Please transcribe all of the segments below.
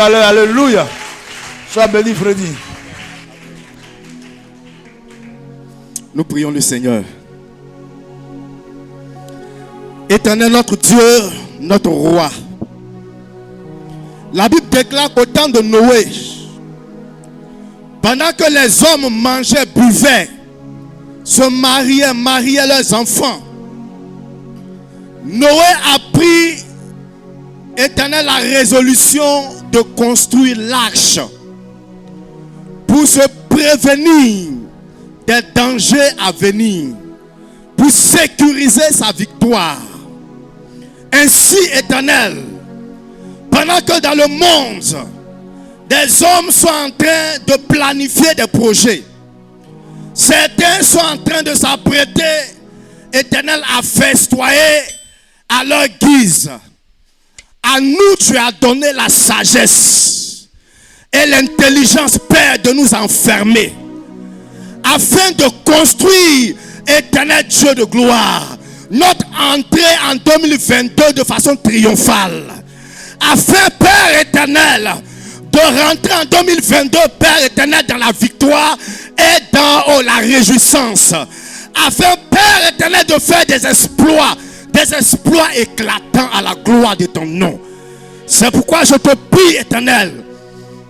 Alléluia. Sois béni, Freddy. Nous prions le Seigneur. Éternel notre Dieu, notre roi. La Bible déclare qu'au temps de Noé, pendant que les hommes mangeaient, buvaient, se mariaient leurs enfants, Noé a pris, Éternel, la résolution de construire l'arche pour se prévenir des dangers à venir, pour sécuriser sa victoire. Ainsi, Éternel, pendant que dans le monde, des hommes sont en train de planifier des projets, certains sont en train de s'apprêter, Éternel, à festoyer à leur guise. À nous, tu as donné la sagesse et l'intelligence, Père, de nous enfermer, afin de construire, Éternel Dieu de gloire, notre entrée en 2022 de façon triomphale. Afin, Père éternel, de rentrer en 2022, Père éternel, dans la victoire et dans la réjouissance. Afin, Père éternel, de faire des exploits éclatants à la gloire de ton nom. C'est pourquoi je te prie, éternel,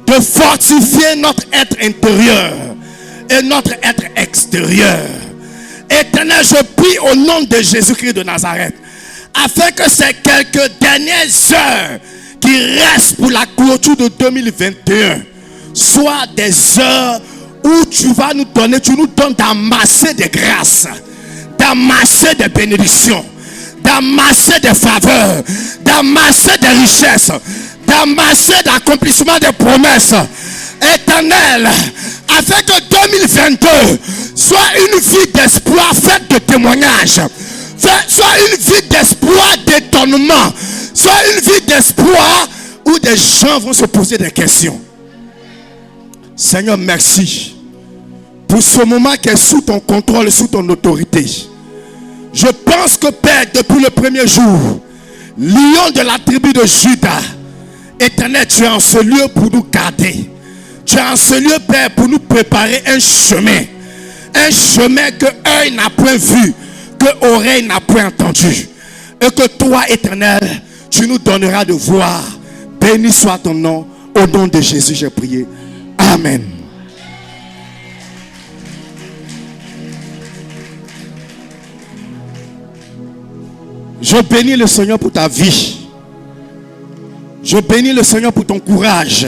de fortifier notre être intérieur et notre être extérieur. Éternel, je prie au nom de Jésus-Christ de Nazareth, afin que ces quelques dernières heures qui restent pour la clôture de 2021 soient des heures où tu vas nous donner, tu nous donnes d'amasser des grâces, d'amasser des bénédictions, d'amasser des faveurs, d'amasser des richesses, d'amasser d'accomplissement des promesses. Éternel, afin que 2022 soit une vie d'espoir faite de témoignages, soit une vie d'espoir, d'étonnement, soit une vie d'espoir où des gens vont se poser des questions. Seigneur, merci pour ce moment qui est sous ton contrôle, sous ton autorité. Je pense que Père, depuis le premier jour, lion de la tribu de Juda, Éternel, tu es en ce lieu pour nous garder. Tu es en ce lieu, Père, pour nous préparer un chemin. Un chemin que œil n'a point vu, que oreille n'a point entendu. Et que toi, Éternel, tu nous donneras de voir. Béni soit ton nom. Au nom de Jésus, j'ai prié. Amen. Je bénis le Seigneur pour ta vie. Je bénis le Seigneur pour ton courage.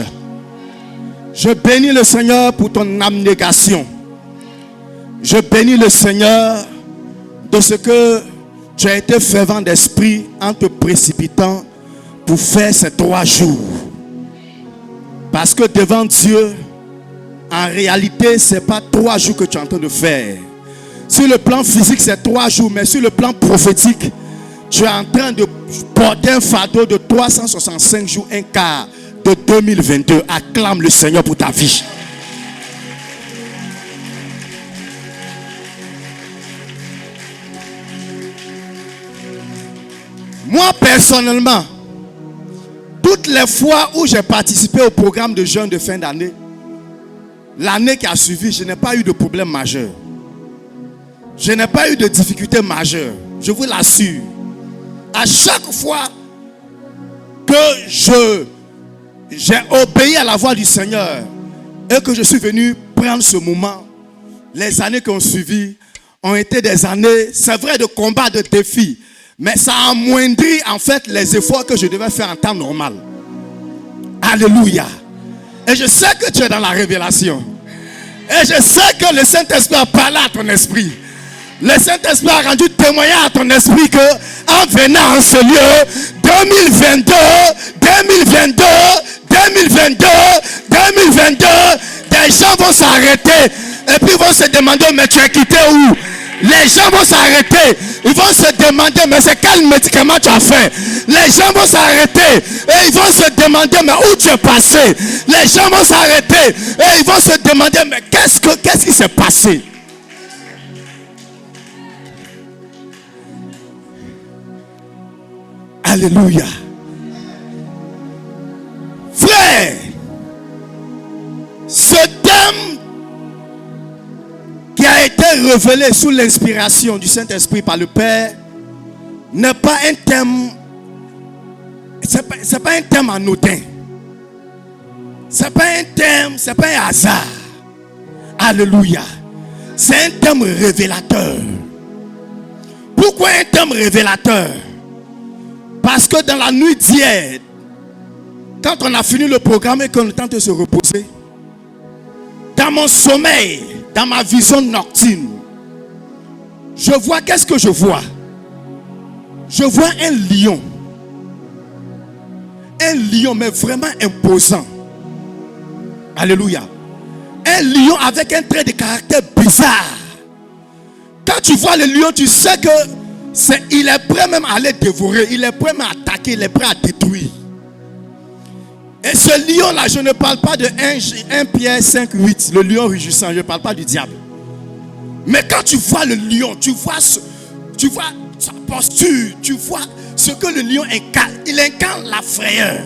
Je bénis le Seigneur pour ton abnégation. Je bénis le Seigneur de ce que tu as été fervent d'esprit en te précipitant pour faire ces 3 jours. Parce que devant Dieu, en réalité, ce n'est pas 3 jours que tu es en train de faire. Sur le plan physique, c'est 3 jours, mais sur le plan prophétique, tu es en train de porter un fardeau de 365 jours, un quart de 2022. Acclame le Seigneur pour ta vie. Moi, personnellement, toutes les fois où j'ai participé au programme de jeûne de fin d'année, l'année qui a suivi, je n'ai pas eu de problème majeur. Je n'ai pas eu de difficulté majeure. Je vous l'assure. À chaque fois que j'ai obéi à la voix du Seigneur et que je suis venu prendre ce moment, les années qui ont suivi ont été des années, c'est vrai, de combat, de défis, mais ça a amoindri en fait les efforts que je devais faire en temps normal. Alléluia. Et je sais que tu es dans la révélation. Et je sais que le Saint-Esprit a parlé à ton esprit. Le Saint-Esprit a rendu témoignage à ton esprit que en venant en ce lieu, 2022, des gens vont s'arrêter et puis vont se demander, mais tu es quitté où? Les gens vont s'arrêter, ils vont se demander, mais c'est quel médicament tu as fait? Les gens vont s'arrêter et ils vont se demander, mais où tu es passé? Les gens vont s'arrêter et ils vont se demander, mais qu'est-ce qui s'est passé? Alléluia. Frère, ce thème qui a été révélé sous l'inspiration du Saint-Esprit par le Père n'est pas un thème, c'est pas un thème anodin. C'est pas un thème, c'est pas un hasard. Alléluia. C'est un thème révélateur. Pourquoi un thème révélateur? Parce que dans la nuit d'hier, quand on a fini le programme et qu'on tente de se reposer, dans mon sommeil, dans ma vision nocturne, je vois, qu'est-ce que je vois? Je vois un lion. Un lion, mais vraiment imposant. Alléluia. Un lion avec un trait de caractère bizarre. Quand tu vois le lion, tu sais que il est prêt même à aller dévorer. Il est prêt même à attaquer. Il est prêt à détruire. Et ce lion-là, je ne parle pas de 1 Pierre 5, 8. Le lion rugissant. Je ne parle pas du diable. Mais quand tu vois le lion, tu vois sa posture. Tu vois ce que le lion incarne. Il incarne la frayeur.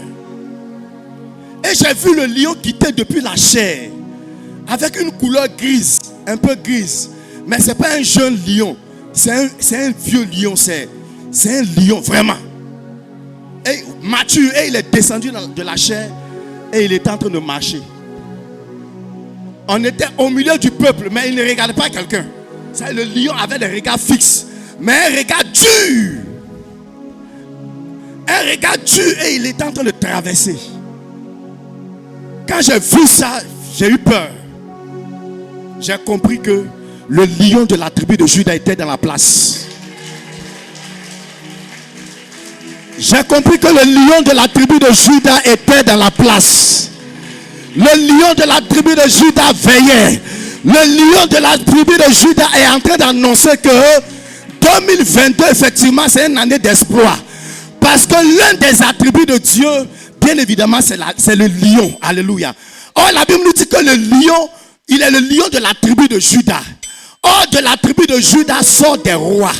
Et j'ai vu le lion quitter depuis la chair avec une couleur grise, un peu grise. Mais ce n'est pas un jeune lion. C'est un vieux lion. C'est un lion vraiment. Et mature. Et il est descendu de la chair. Et il était en train de marcher. On était au milieu du peuple. Mais il ne regardait pas quelqu'un. Le lion avait des regards fixes. Mais un regard dur. Un regard dur. Et il était en train de traverser. Quand j'ai vu ça, j'ai eu peur. J'ai compris que le lion de la tribu de Juda était dans la place. J'ai compris que le lion de la tribu de Juda était dans la place. Le lion de la tribu de Juda veillait. Le lion de la tribu de Juda est en train d'annoncer que 2022, effectivement, c'est une année d'espoir. Parce que l'un des attributs de Dieu, bien évidemment, c'est le lion. Alléluia. Or, la Bible nous dit que le lion, il est le lion de la tribu de Juda. Or, de la tribu de Juda sort des rois.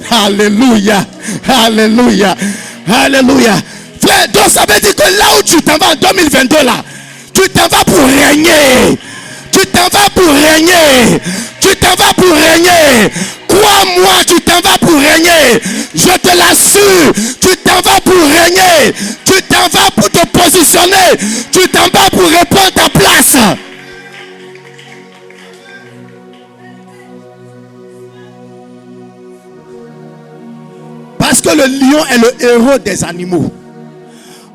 Alléluia. Alléluia. Alléluia. Frère, donc ça veut dire que là où tu t'en vas en 2022, là, tu t'en vas pour régner. Tu t'en vas pour régner. Tu t'en vas pour régner. Crois-moi, tu t'en vas pour régner. Je te l'assure. Tu t'en vas pour régner. Tu t'en vas pour te positionner. Tu t'en vas pour reprendre ta place. Parce que le lion est le héros des animaux.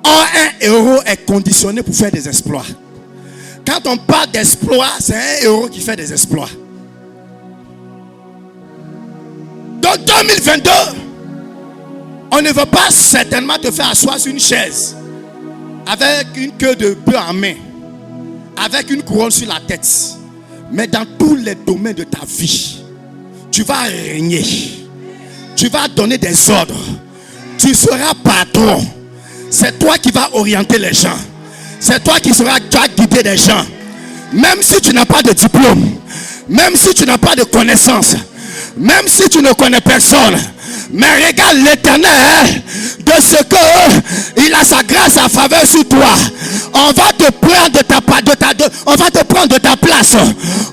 Or, un héros est conditionné pour faire des exploits. Quand on parle d'exploits, c'est un héros qui fait des exploits. Donc 2022, on ne veut pas certainement te faire asseoir sur une chaise avec une queue de bœuf en main, avec une couronne sur la tête. Mais dans tous les domaines de ta vie, tu vas régner. Tu vas donner des ordres. Tu seras patron. C'est toi qui vas orienter les gens. C'est toi qui vas guider les gens. Même si tu n'as pas de diplôme, même si tu n'as pas de connaissances, même si tu ne connais personne, mais regarde l'Éternel de ce que il a sa grâce, sa faveur sur toi. On va te prendre on va te prendre de ta place.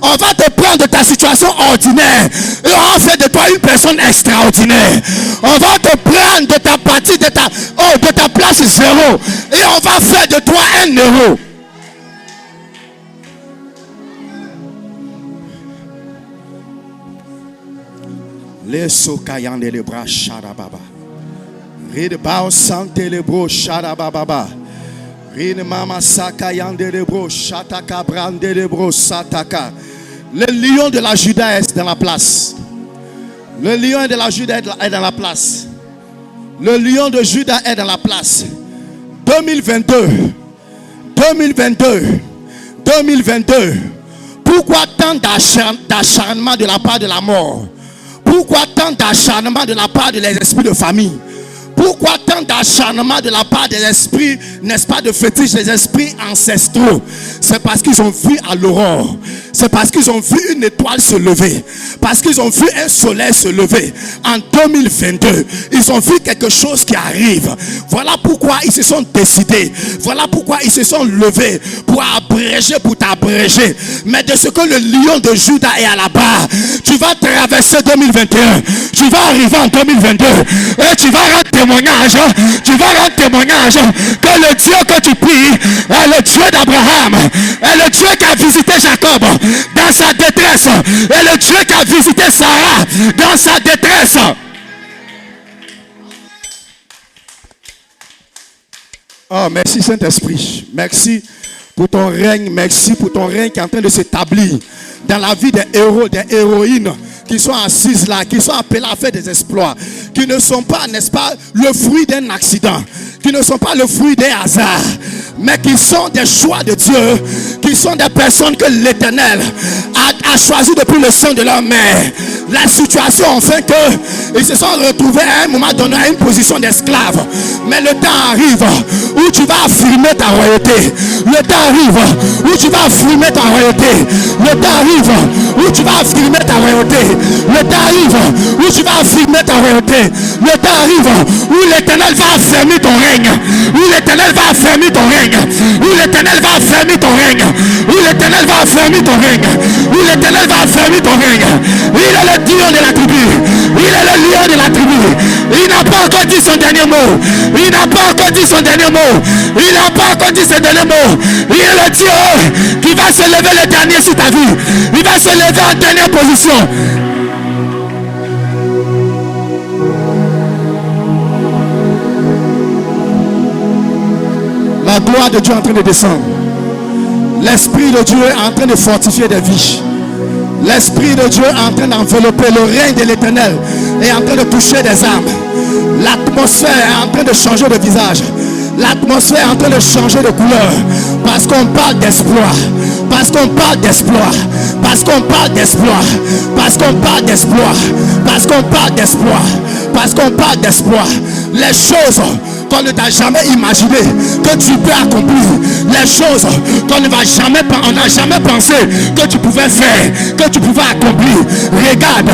On va te prendre de ta situation ordinaire et on va faire de toi une personne extraordinaire. On va te prendre de ta partie, de ta place zéro et on va faire de toi un héros. Les sokayande les bras sharababa. Rid bao sante les bros sharababa. Rid mama sakayande les bros shataka brande les bros sataka. Le lion de la Juda est dans la place. Le lion de la Juda est dans la place. Le lion de Juda est dans la place. 2022. Pourquoi tant d'acharnement de la part de la mort? Pourquoi tant d'acharnement de la part de les esprits de famille? Pourquoi tant d'acharnement de la part des esprits, n'est-ce pas, de fétiche, des esprits ancestraux? C'est parce qu'ils ont vu à l'aurore. C'est parce qu'ils ont vu une étoile se lever. Parce qu'ils ont vu un soleil se lever. En 2022, ils ont vu quelque chose qui arrive. Voilà pourquoi ils se sont décidés. Voilà pourquoi ils se sont levés pour abréger, pour t'abréger. Mais de ce que le lion de Juda est à la barre, tu vas traverser 2021. Tu vas arriver en 2022 et tu vas rendre témoignage. Tu vas rendre témoignage que le Dieu que tu pries est le Dieu d'Abraham, est le Dieu qui a visité Jacob dans sa détresse, est le Dieu qui a visité Sarah dans sa détresse. Oh, merci Saint-Esprit. Merci pour ton règne. Merci pour ton règne qui est en train de s'établir dans la vie des héros, des héroïnes qui sont assises là, qui sont appelés à faire des exploits, qui ne sont pas, n'est-ce pas, le fruit d'un accident, qui ne sont pas le fruit d'un hasard, mais qui sont des choix de Dieu, qui sont des personnes que l'Éternel a choisies depuis le sein de leur mère. La situation en fait qu'ils se sont retrouvés à un moment donné à une position d'esclave. Mais le temps arrive où tu vas affirmer ta royauté. Le temps arrive où tu vas affirmer ta royauté. Le temps arrive où tu vas affirmer ta royauté. Le temps arrive où tu vas affirmer ta royauté. Le temps arrive où l'Éternel va affermir ton règne. Où l'Éternel va affermir ton règne. Où l'Éternel va affermir ton règne. Où l'Éternel va affermir ton règne. Où l'Éternel va affermir ton règne. Il est le Dieu de la tribu. Il est le lion de la tribu. Il n'a pas encore dit son dernier mot. Il n'a pas encore dit son dernier mot. Il n'a pas encore dit son dernier mot. Il est le Dieu qui va se lever le dernier sur ta vie. Il va se lever en dernière position. La gloire de Dieu est en train de descendre. L'Esprit de Dieu est en train de fortifier des vies. L'Esprit de Dieu est en train d'envelopper le règne de l'Éternel, est en train de toucher des âmes. L'atmosphère est en train de changer de visage. L'atmosphère est en train de changer de couleur. Parce qu'on parle d'espoir. Parce qu'on parle d'espoir. Parce qu'on parle d'espoir. Parce qu'on parle d'espoir. Parce qu'on parle d'espoir. Parce qu'on parle d'espoir. Les choses qu'on ne t'a jamais imaginé que tu peux accomplir, les choses qu'on ne va jamais, on n'a jamais pensé que tu pouvais faire, que tu pouvais accomplir. Regarde,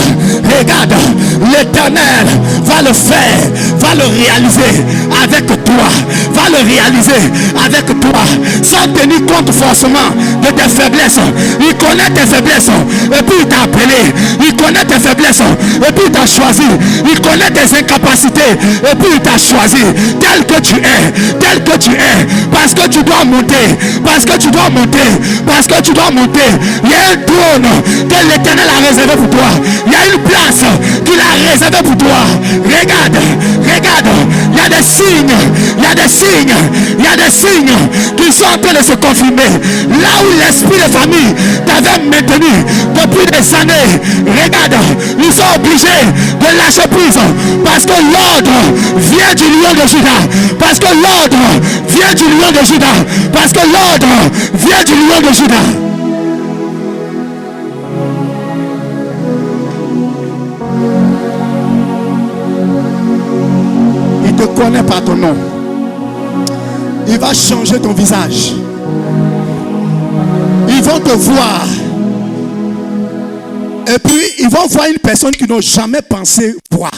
regarde, l'Éternel va le faire, va le réaliser avec toi, va le réaliser avec toi, sans tenir compte forcément de tes faiblesses. Il connaît tes faiblesses et puis il t'a appelé. Il connaît tes faiblesses et puis il t'a choisi. Il connaît tes incapacités et puis il t'a choisi. Tel que tu es, parce que tu dois monter, parce que tu dois monter, parce que tu dois monter. Il y a un trône que l'Éternel a réservé pour toi. Il y a une place qu'il a réservée pour toi. Regarde, regarde, il y a des signes, il y a des signes, il y a des signes qui sont en train de se confirmer. Là où l'esprit de famille t'avait maintenu depuis des années, regarde, ils sont obligés de lâcher prise parce que l'ordre vient du lion de Juda. Parce que l'ordre vient du lion de Juda. Parce que l'ordre vient du lion de Juda. Il te connaît par ton nom. Il va changer ton visage. Ils vont te voir. Et puis ils vont voir une personne qu'ils n'ont jamais pensé voir.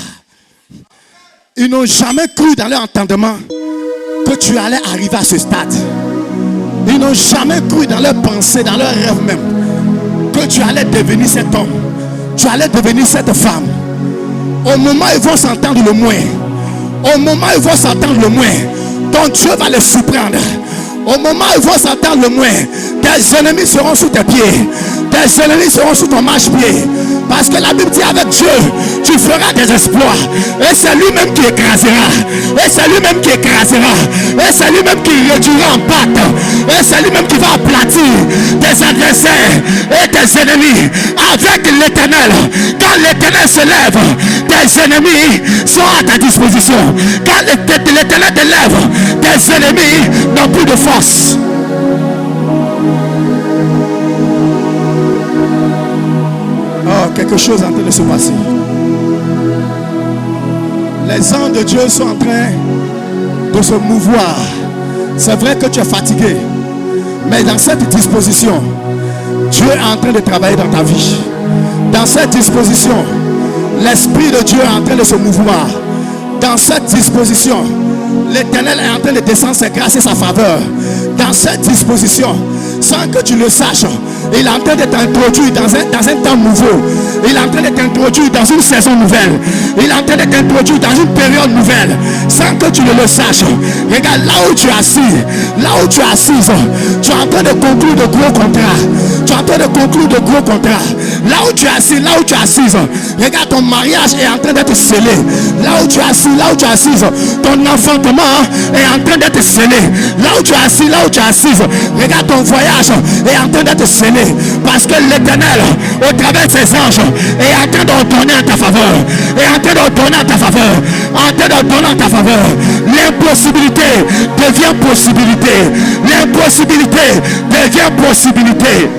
Ils n'ont jamais cru dans leur entendement que tu allais arriver à ce stade. Ils n'ont jamais cru dans leur pensée, dans leur rêve même, que tu allais devenir cet homme, tu allais devenir cette femme. Au moment où ils vont s'entendre le moins, au moment où ils vont s'entendre le moins, ton Dieu va les surprendre. Au moment où ils vont s'entendre le moins, tes ennemis seront sous tes pieds. Tes ennemis seront sous ton marche-pied. Parce que la Bible dit avec Dieu, tu feras des exploits. Et c'est lui-même qui écrasera. Et c'est lui-même qui écrasera. Et c'est lui-même qui réduira en pâte. Et c'est lui-même qui va aplatir tes adversaires et tes ennemis avec l'Éternel. Quand l'Éternel se lève, tes ennemis sont à ta disposition. Quand l'Éternel te lève, tes ennemis n'ont plus de force. Oh, quelque chose est en train de se passer. Les anges de Dieu sont en train de se mouvoir. C'est vrai que tu es fatigué, mais dans cette disposition, Dieu est en train de travailler dans ta vie. Dans cette disposition, l'Esprit de Dieu est en train de se mouvoir. Dans cette disposition, l'Éternel est en train de descendre ses grâces et sa faveur. Dans cette disposition, sans que tu le saches, il est en train de t'introduire dans un temps nouveau. Il est en train de t'introduire dans une saison nouvelle. Il est en train de t'introduire dans une période nouvelle. Sans que tu ne le saches. Regarde là où tu es assis. Là où tu es assise. Tu es en train de conclure de gros contrats. Tu es en train de conclure de gros contrats. Là où tu es assis, là où tu es assise. Regarde, ton mariage est en train d'être scellé. Là où tu es assis, là où tu es assise. Ton enfantement est en train d'être scellé. Là où tu es assis, là où tu es assise. Regarde, ton voyage est en train d'être scellé. Parce que l'Éternel, au travers de ses anges, est en train d'ordonner en ta faveur. Est en train d'ordonner en ta faveur. En train d'ordonner en ta faveur. L'impossibilité devient possibilité. L'impossibilité devient possibilité.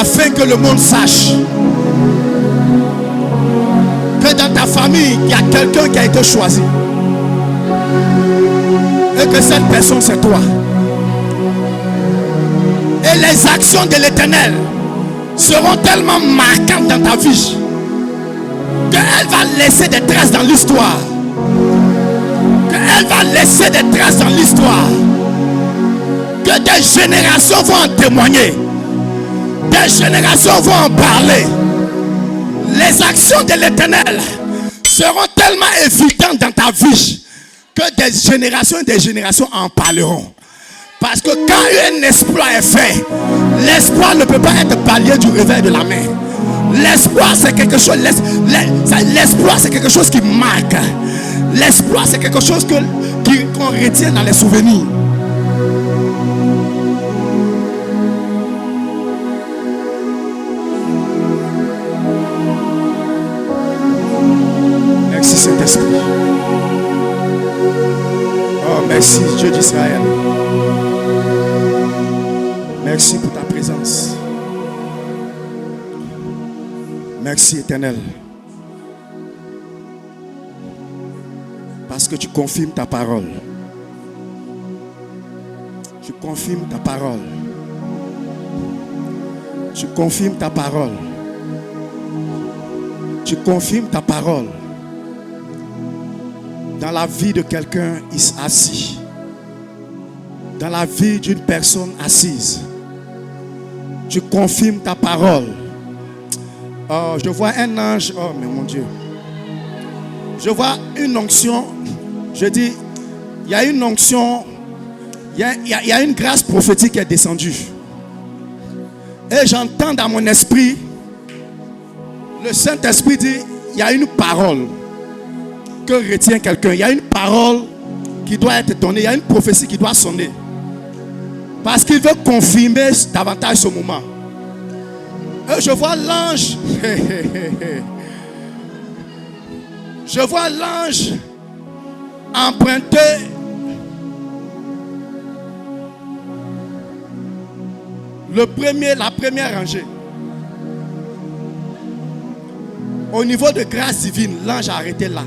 Afin que le monde sache que dans ta famille, il y a quelqu'un qui a été choisi. Et que cette personne, c'est toi. Et les actions de l'Éternel seront tellement marquantes dans ta vie qu'elle va laisser des traces dans l'histoire. Qu'elle va laisser des traces dans l'histoire. Que des générations vont en témoigner. Des générations vont en parler. Les actions de l'Éternel seront tellement évidentes dans ta vie que des générations en parleront. Parce que quand un exploit est fait, l'espoir ne peut pas être balayé du revers de la main. L'espoir c'est quelque chose, l'espoir c'est quelque chose qui marque. L'espoir c'est quelque chose qu'on retient dans les souvenirs. Merci Saint-Esprit. Oh, merci Dieu d'Israël. Merci pour ta présence. Merci Éternel. Parce que tu confirmes ta parole. Tu confirmes ta parole. Tu confirmes ta parole. Tu confirmes ta parole. Dans la vie de quelqu'un assis. Dans la vie d'une personne assise. Tu confirmes ta parole. Oh, je vois un ange. Oh, mais mon Dieu. Je vois une onction. Je dis, il y a une onction. Il y a une grâce prophétique qui est descendue. Et j'entends dans mon esprit, le Saint-Esprit dit, il y a une parole que retient quelqu'un. Il y a une parole qui doit être donnée. Il y a une prophétie qui doit sonner. Parce qu'il veut confirmer davantage ce moment. Et je vois l'ange. Je vois l'ange emprunter la première rangée. Au niveau de grâce divine, l'ange a arrêté là.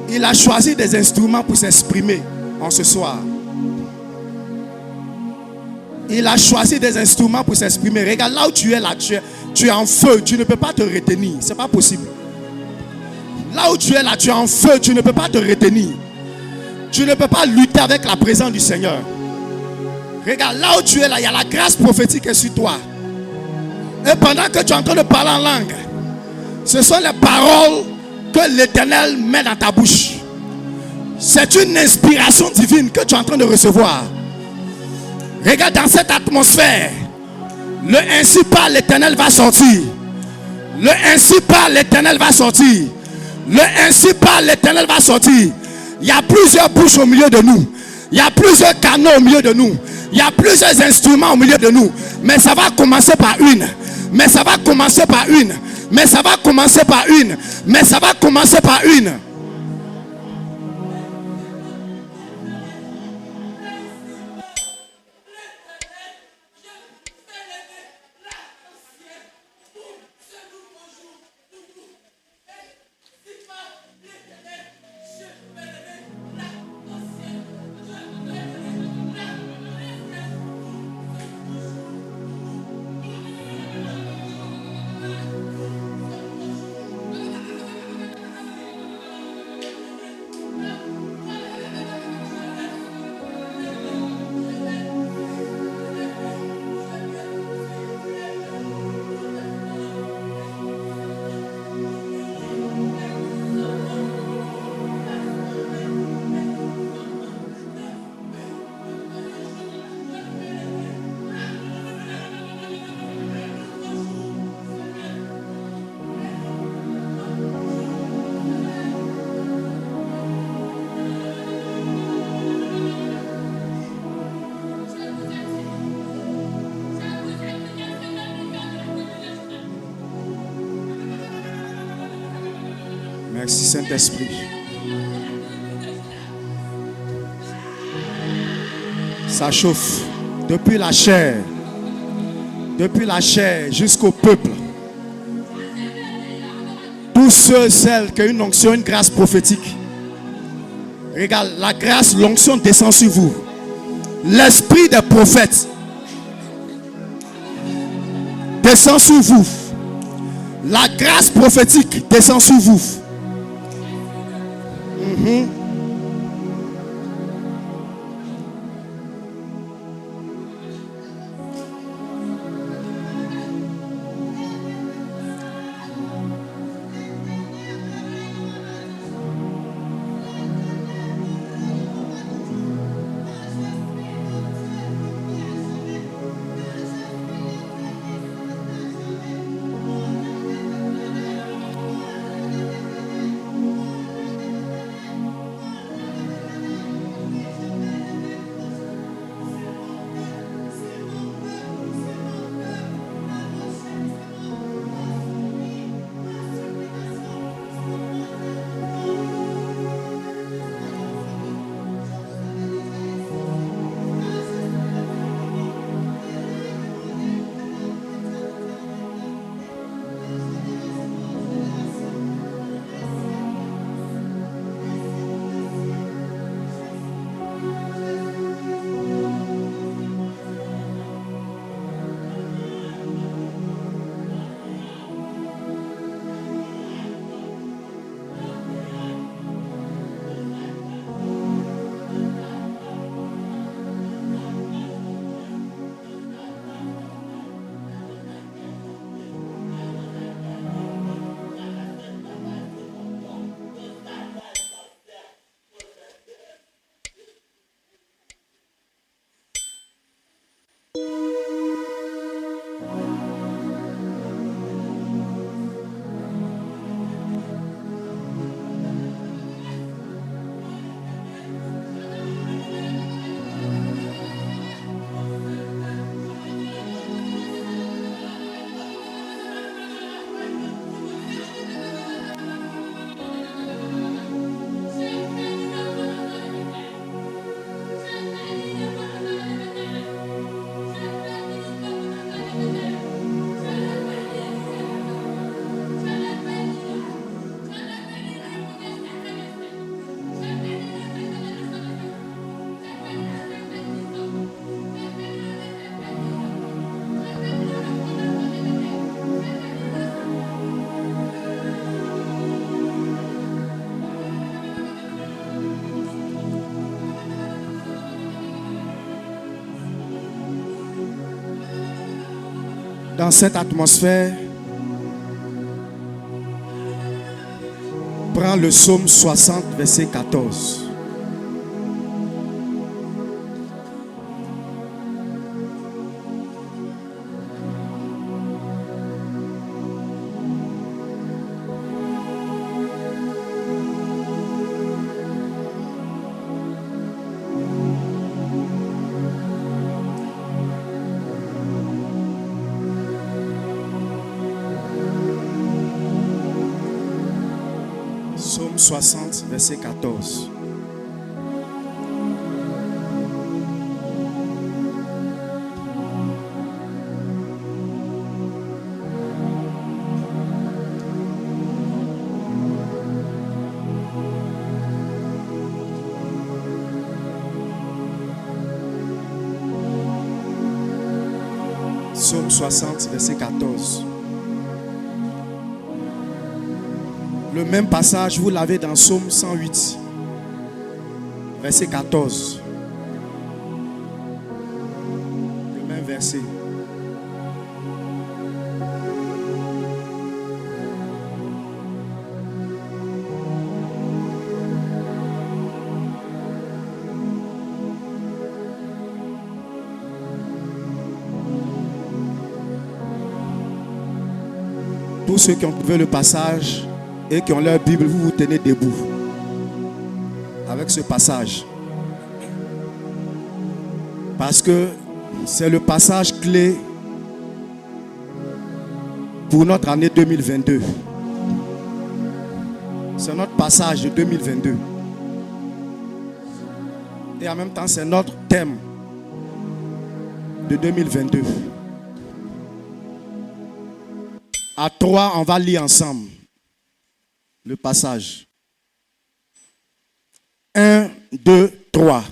Il a choisi des instruments pour s'exprimer en ce soir. Il a choisi des instruments pour s'exprimer. Regarde, là où tu es là, tu es en feu. Tu ne peux pas te retenir. Ce n'est pas possible. Là où tu es là, tu es en feu. Tu ne peux pas te retenir. Tu ne peux pas lutter avec la présence du Seigneur. Regarde, là où tu es là, il y a la grâce prophétique qui est sur toi. Et pendant que tu es en train de parler en langue, ce sont les paroles que l'Éternel met dans ta bouche. C'est une inspiration divine que tu es en train de recevoir. Regarde dans cette atmosphère. Le ainsi par l'Éternel va sortir. Le ainsi par l'Éternel va sortir. Le ainsi par l'Éternel va sortir. Il y a plusieurs bouches au milieu de nous. Il y a plusieurs canaux au milieu de nous. Il y a plusieurs instruments au milieu de nous. Mais ça va commencer par une. Mais ça va commencer par une. Mais ça va commencer par une. Mais ça va commencer par une. Merci Saint-Esprit. Ça chauffe depuis la chair jusqu'au peuple. Tous ceux, celles qui ont une onction, une grâce prophétique. Regarde, la grâce, l'onction descend sur vous. L'esprit des prophètes descend sur vous. La grâce prophétique descend sur vous. Dans cette atmosphère, prends le psaume 60, verset 14. Psaume 60, verset 14. Psaume 60, verset 14. Le même passage, vous l'avez dans Psaume 108, verset 14. Le même verset. Tous ceux qui ont trouvé le passage et qui ont leur Bible, vous vous tenez debout avec ce passage. Parce que c'est le passage clé pour notre année 2022. C'est notre passage de 2022. Et en même temps, c'est notre thème de 2022. À 3, on va lire ensemble le passage. 1, 2, 3.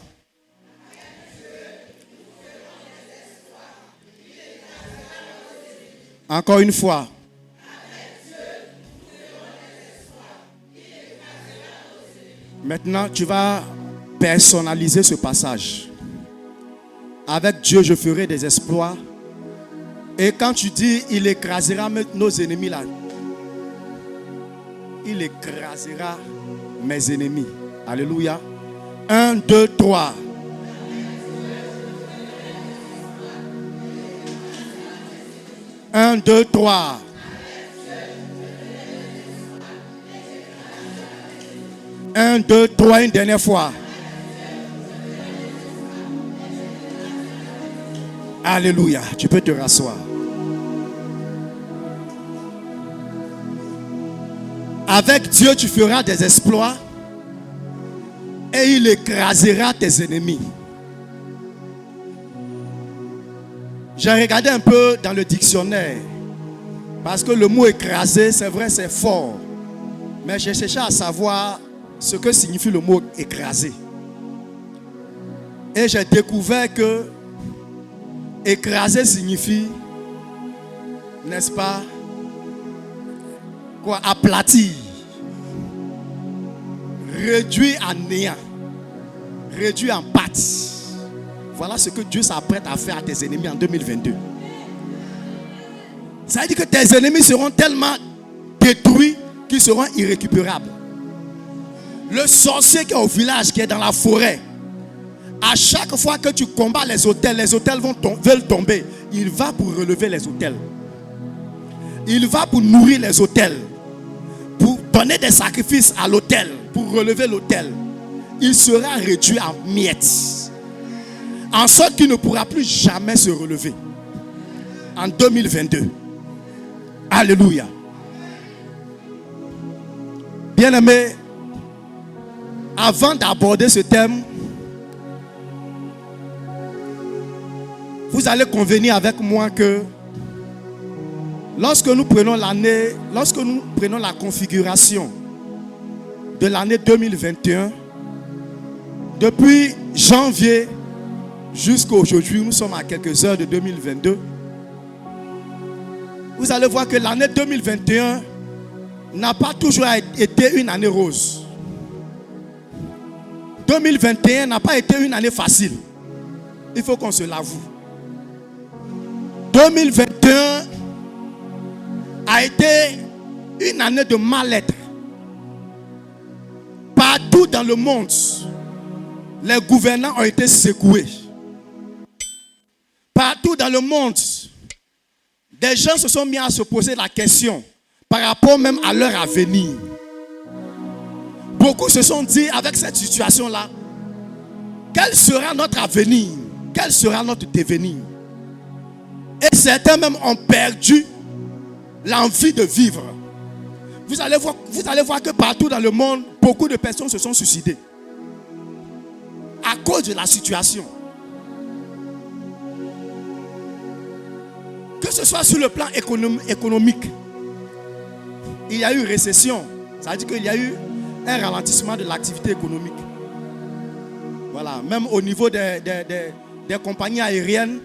Encore une fois. Maintenant, tu vas personnaliser ce passage. Avec Dieu, je ferai des exploits. Et quand tu dis, il écrasera nos ennemis là. Il écrasera mes ennemis. Alléluia. 1, 2, 3. Un, deux, trois. Un, deux, trois, une dernière fois. Alléluia. Tu peux te rasseoir. Avec Dieu, tu feras des exploits et il écrasera tes ennemis. J'ai regardé un peu dans le dictionnaire parce que le mot écraser, c'est vrai, c'est fort. Mais j'ai cherché à savoir ce que signifie le mot écraser. Et j'ai découvert que écraser signifie, n'est-ce pas, quoi, aplatir, réduire en néant, réduire en pâte. Voilà ce que Dieu s'apprête à faire à tes ennemis en 2022. Ça veut dire que tes ennemis seront tellement détruits qu'ils seront irrécupérables. Le sorcier qui est au village, qui est dans la forêt, à chaque fois que tu combats les autels veulent tomber. Il va pour relever les autels. Il va pour nourrir les autels. Pour donner des sacrifices à l'autel. Pour relever l'autel. Il sera réduit en miettes. En sorte qu'il ne pourra plus jamais se relever. En 2022. Alléluia. Bien-aimés, avant d'aborder ce thème, vous allez convenir avec moi que lorsque nous prenons la configuration de l'année 2021, depuis janvier jusqu'à aujourd'hui, nous sommes à quelques heures de 2022. Vous allez voir que l'année 2021 n'a pas toujours été une année rose. 2021 n'a pas été une année facile. Il faut qu'on se l'avoue. 2021 a été une année de mal-être. Partout dans le monde, les gouvernants ont été secoués. Partout dans le monde, des gens se sont mis à se poser la question par rapport même à leur avenir. Beaucoup se sont dit avec cette situation-là, quel sera notre avenir? Quel sera notre devenir? Et certains même ont perdu l'envie de vivre. Vous allez voir que partout dans le monde, beaucoup de personnes se sont suicidées à cause de la situation. Que ce soit sur le plan économique, il y a eu récession. Ça veut dire qu'il y a eu un ralentissement de l'activité économique. Voilà, même au niveau des compagnies aériennes,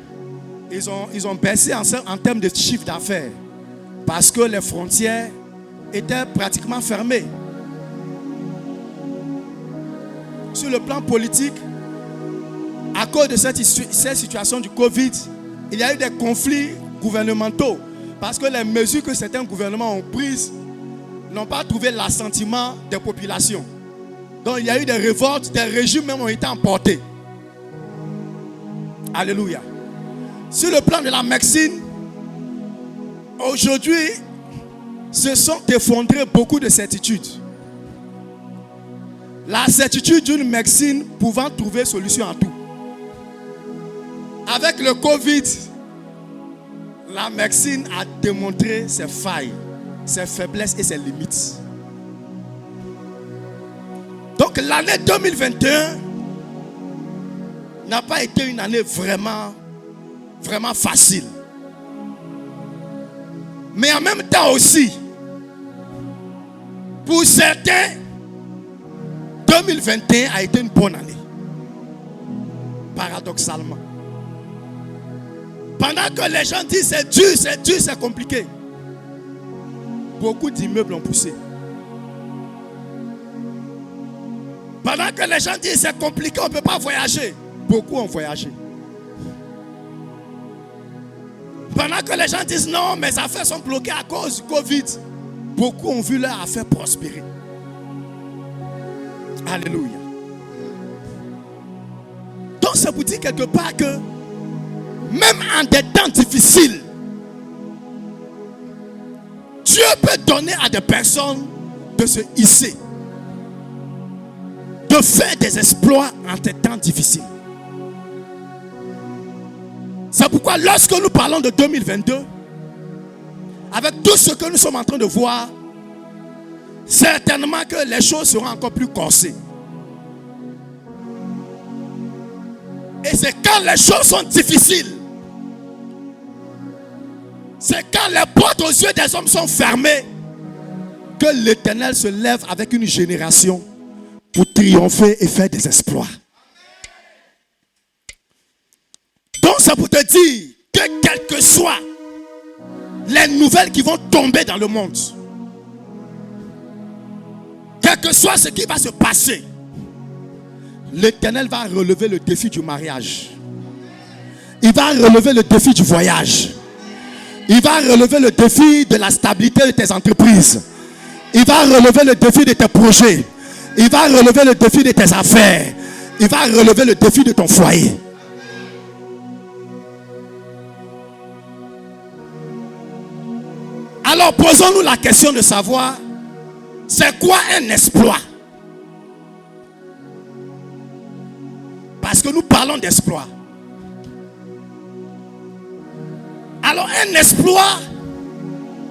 ils ont baissé en termes de chiffre d'affaires parce que les frontières étaient pratiquement fermées. Sur le plan politique, à cause de cette situation du Covid, il y a eu des conflits gouvernementaux parce que les mesures que certains gouvernements ont prises n'ont pas trouvé l'assentiment des populations. Donc il y a eu des révoltes, des régimes même ont été emportés. Alléluia. Sur le plan de la médecine, aujourd'hui, se sont effondrées beaucoup de certitudes. La certitude d'une médecine pouvant trouver solution à tout. Avec le Covid, la médecine a démontré ses failles, ses faiblesses et ses limites. Donc l'année 2021 n'a pas été une année vraiment facile. Mais en même temps aussi, pour certains, 2021 a été une bonne année. Paradoxalement. Pendant que les gens disent c'est dur, c'est compliqué, beaucoup d'immeubles ont poussé. Pendant que les gens disent c'est compliqué, on ne peut pas voyager, beaucoup ont voyagé. Pendant que les gens disent non, mes affaires sont bloquées à cause du Covid, beaucoup ont vu leurs affaires prospérer. Alléluia. Donc ça vous dit quelque part que même en des temps difficiles, Dieu peut donner à des personnes de se hisser, de faire des exploits en des temps difficiles. C'est pourquoi lorsque nous parlons de 2022, avec tout ce que nous sommes en train de voir, certainement que les choses seront encore plus corsées. Et c'est quand les choses sont difficiles, c'est quand les portes aux yeux des hommes sont fermées, que l'Éternel se lève avec une génération pour triompher et faire des exploits. Donc c'est pour te dire que quelles que soient les nouvelles qui vont tomber dans le monde, quel que soit ce qui va se passer, l'Éternel va relever le défi du mariage. Il va relever le défi du voyage. Il va relever le défi de la stabilité de tes entreprises. Il va relever le défi de tes projets. Il va relever le défi de tes affaires. Il va relever le défi de ton foyer. Alors posons-nous la question de savoir, c'est quoi un exploit? Parce que nous parlons d'exploit. Alors un exploit,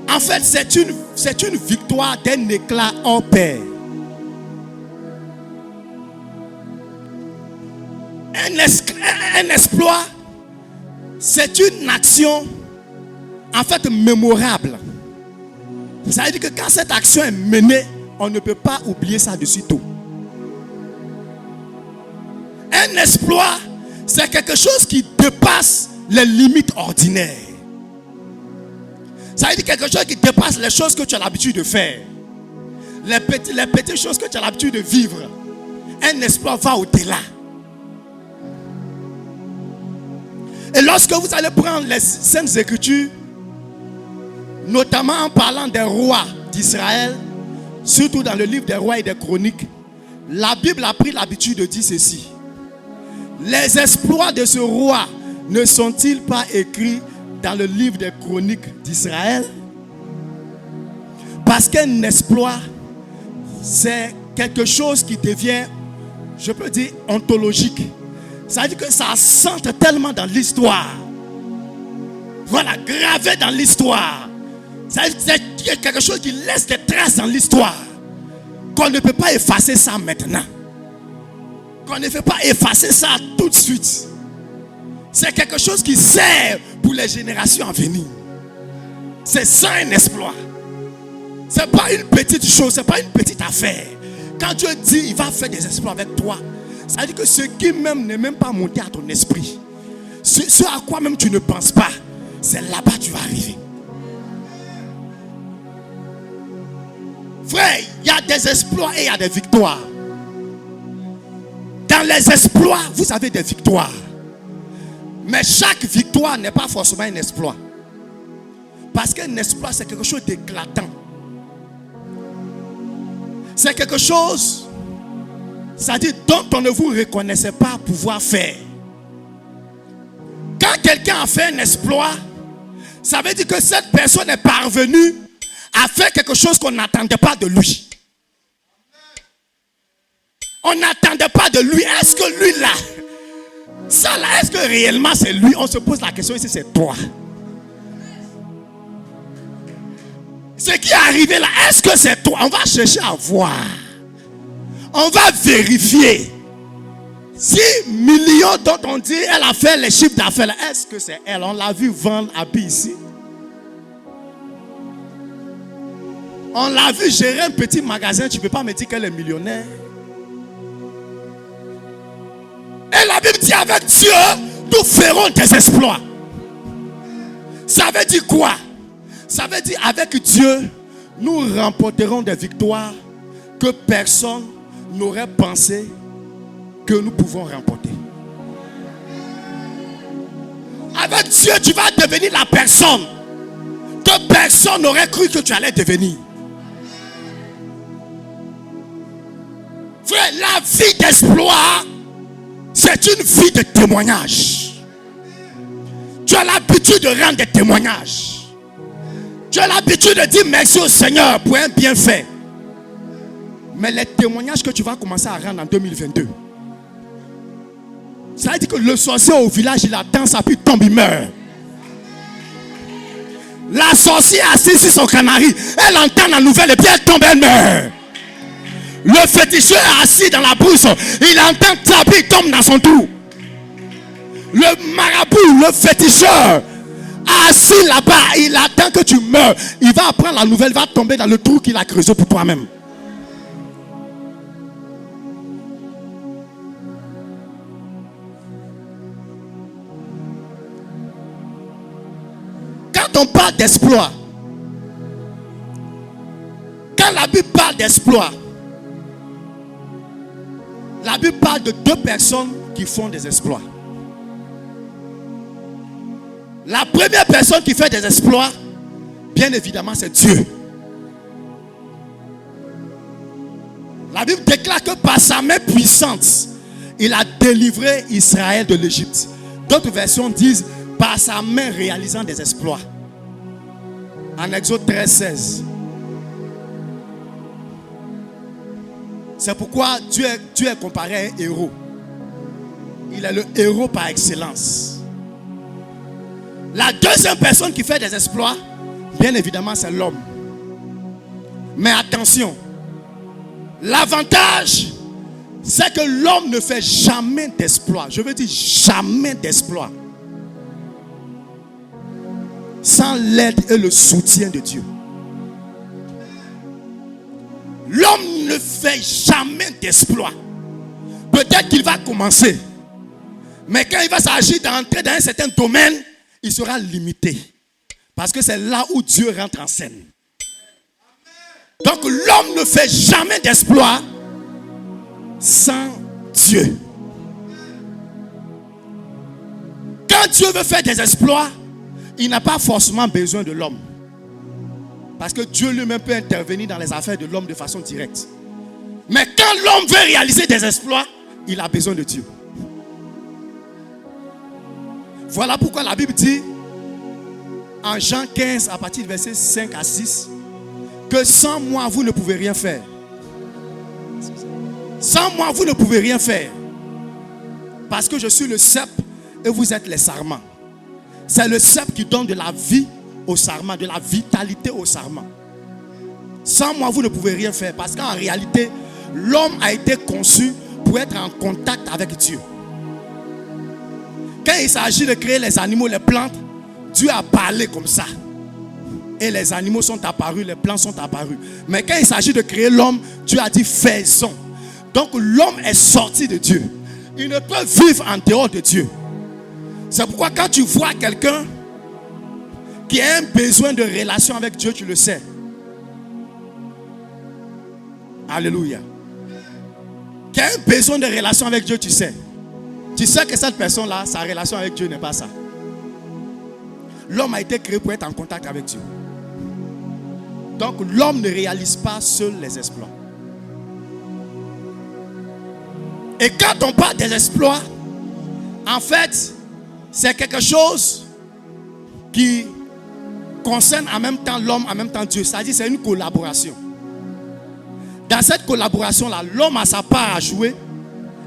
en fait, c'est une victoire d'un éclat hors pair. Un exploit, c'est une action, en fait, mémorable. Ça veut dire que quand cette action est menée, on ne peut pas oublier ça de sitôt. Un exploit, c'est quelque chose qui dépasse les limites ordinaires. Ça veut dire quelque chose qui dépasse les choses que tu as l'habitude de faire. Les petites choses que tu as l'habitude de vivre. Un exploit va au-delà. Et lorsque vous allez prendre les Saintes Écritures, notamment en parlant des rois d'Israël, surtout dans le livre des rois et des chroniques, la Bible a pris l'habitude de dire ceci. Les exploits de ce roi ne sont-ils pas écrits dans le livre des chroniques d'Israël? Parce qu'un exploit, c'est quelque chose qui devient, je peux dire, ontologique. Ça veut dire que ça s'entre tellement dans l'histoire. Voilà, gravé dans l'histoire. C'est quelque chose qui laisse des traces dans l'histoire. qu'on ne peut pas effacer ça maintenant. Qu'on ne peut pas effacer ça tout de suite. C'est quelque chose qui sert pour les générations à venir. C'est ça un exploit. Ce n'est pas une petite chose, ce n'est pas une petite affaire. Quand Dieu dit il va faire des exploits avec toi, ça veut dire que ce qui même n'est même pas monté à ton esprit, ce à quoi même tu ne penses pas, c'est là-bas que tu vas arriver. Frère, il y a des exploits et il y a des victoires. Dans les exploits, vous avez des victoires. Mais chaque victoire n'est pas forcément un exploit. Parce qu'un exploit, c'est quelque chose d'éclatant. C'est quelque chose, c'est-à-dire dont on ne vous reconnaissait pas pouvoir faire. Quand quelqu'un a fait un exploit, ça veut dire que cette personne est parvenue à faire quelque chose qu'on n'attendait pas de lui. On n'attendait pas de lui. Est-ce que lui là, ça là, est-ce que réellement c'est lui? On se pose la question ici, c'est toi. Ce qui est arrivé là, est-ce que c'est toi? On va chercher à voir. On va vérifier. 6 millions dont on dit elle a fait les chiffres d'affaires, est-ce que c'est elle? On l'a vu vendre habits ici. On l'a vu gérer un petit magasin. Tu ne peux pas me dire qu'elle est millionnaire. Et la Bible dit avec Dieu, nous ferons des exploits. Ça veut dire quoi? Ça veut dire avec Dieu, nous remporterons des victoires que personne n'aurait pensé que nous pouvons remporter. Avec Dieu, tu vas devenir la personne que personne n'aurait cru que tu allais devenir. Frère, la vie d'exploit, c'est une vie de témoignage. Tu as l'habitude de rendre des témoignages. Tu as l'habitude de dire merci au Seigneur pour un bienfait. Mais les témoignages que tu vas commencer à rendre en 2022, ça veut dire que le sorcier au village, il attend ça, puis il tombe, il meurt. La sorcière assise sur son canari, elle entend la nouvelle et puis elle tombe, elle meurt. Le féticheur assis dans la brousse, il entend ça, puis il tombe dans son trou. Le marabout, le féticheur, assis là-bas, il attend que tu meurs. Il va apprendre la nouvelle, va tomber dans le trou qu'il a creusé pour toi-même. Quand on parle d'exploit, quand la Bible parle d'exploit, la Bible parle de deux personnes qui font des exploits. La première personne qui fait des exploits, bien évidemment, c'est Dieu. La Bible déclare que par sa main puissante, il a délivré Israël de l'Égypte. D'autres versions disent par sa main réalisant des exploits. En Exode 13:16. C'est pourquoi Dieu est comparé à un héros. Il est le héros par excellence. La deuxième personne qui fait des exploits, bien évidemment, c'est l'homme. Mais attention, l'avantage, c'est que l'homme ne fait jamais d'exploit. Je veux dire jamais d'exploit sans l'aide et le soutien de Dieu. L'homme ne fait jamais d'exploit. Peut-être qu'il va commencer, mais quand il va s'agir d'entrer dans un certain domaine, il sera limité. Parce que c'est là où Dieu rentre en scène. Donc l'homme ne fait jamais d'exploit sans Dieu. Quand Dieu veut faire des exploits, il n'a pas forcément besoin de l'homme. Parce que Dieu lui-même peut intervenir dans les affaires de l'homme de façon directe. Mais quand l'homme veut réaliser des exploits, il a besoin de Dieu. Voilà pourquoi la Bible dit en Jean 15 à partir du verset 5 à 6 que sans moi vous ne pouvez rien faire. Sans moi vous ne pouvez rien faire. Parce que je suis le cep et vous êtes les sarments. C'est le cep qui donne de la vie au sarment, de la vitalité au sarment. Sans moi, vous ne pouvez rien faire. Parce qu'en réalité, l'homme a été conçu pour être en contact avec Dieu. Quand il s'agit de créer les animaux, les plantes, Dieu a parlé comme ça. Et les animaux sont apparus, les plantes sont apparus. Mais quand il s'agit de créer l'homme, Dieu a dit faisons. Donc l'homme est sorti de Dieu. Il ne peut vivre en dehors de Dieu. C'est pourquoi quand tu vois quelqu'un qui a un besoin de relation avec Dieu, tu le sais. Alléluia. Qui a un besoin de relation avec Dieu, tu sais. Tu sais que cette personne-là, sa relation avec Dieu n'est pas ça. L'homme a été créé pour être en contact avec Dieu. Donc l'homme ne réalise pas seul les exploits. Et quand on parle des exploits, en fait, c'est quelque chose qui concerne en même temps l'homme, en même temps Dieu. C'est-à-dire c'est une collaboration. Dans cette collaboration-là, l'homme a sa part à jouer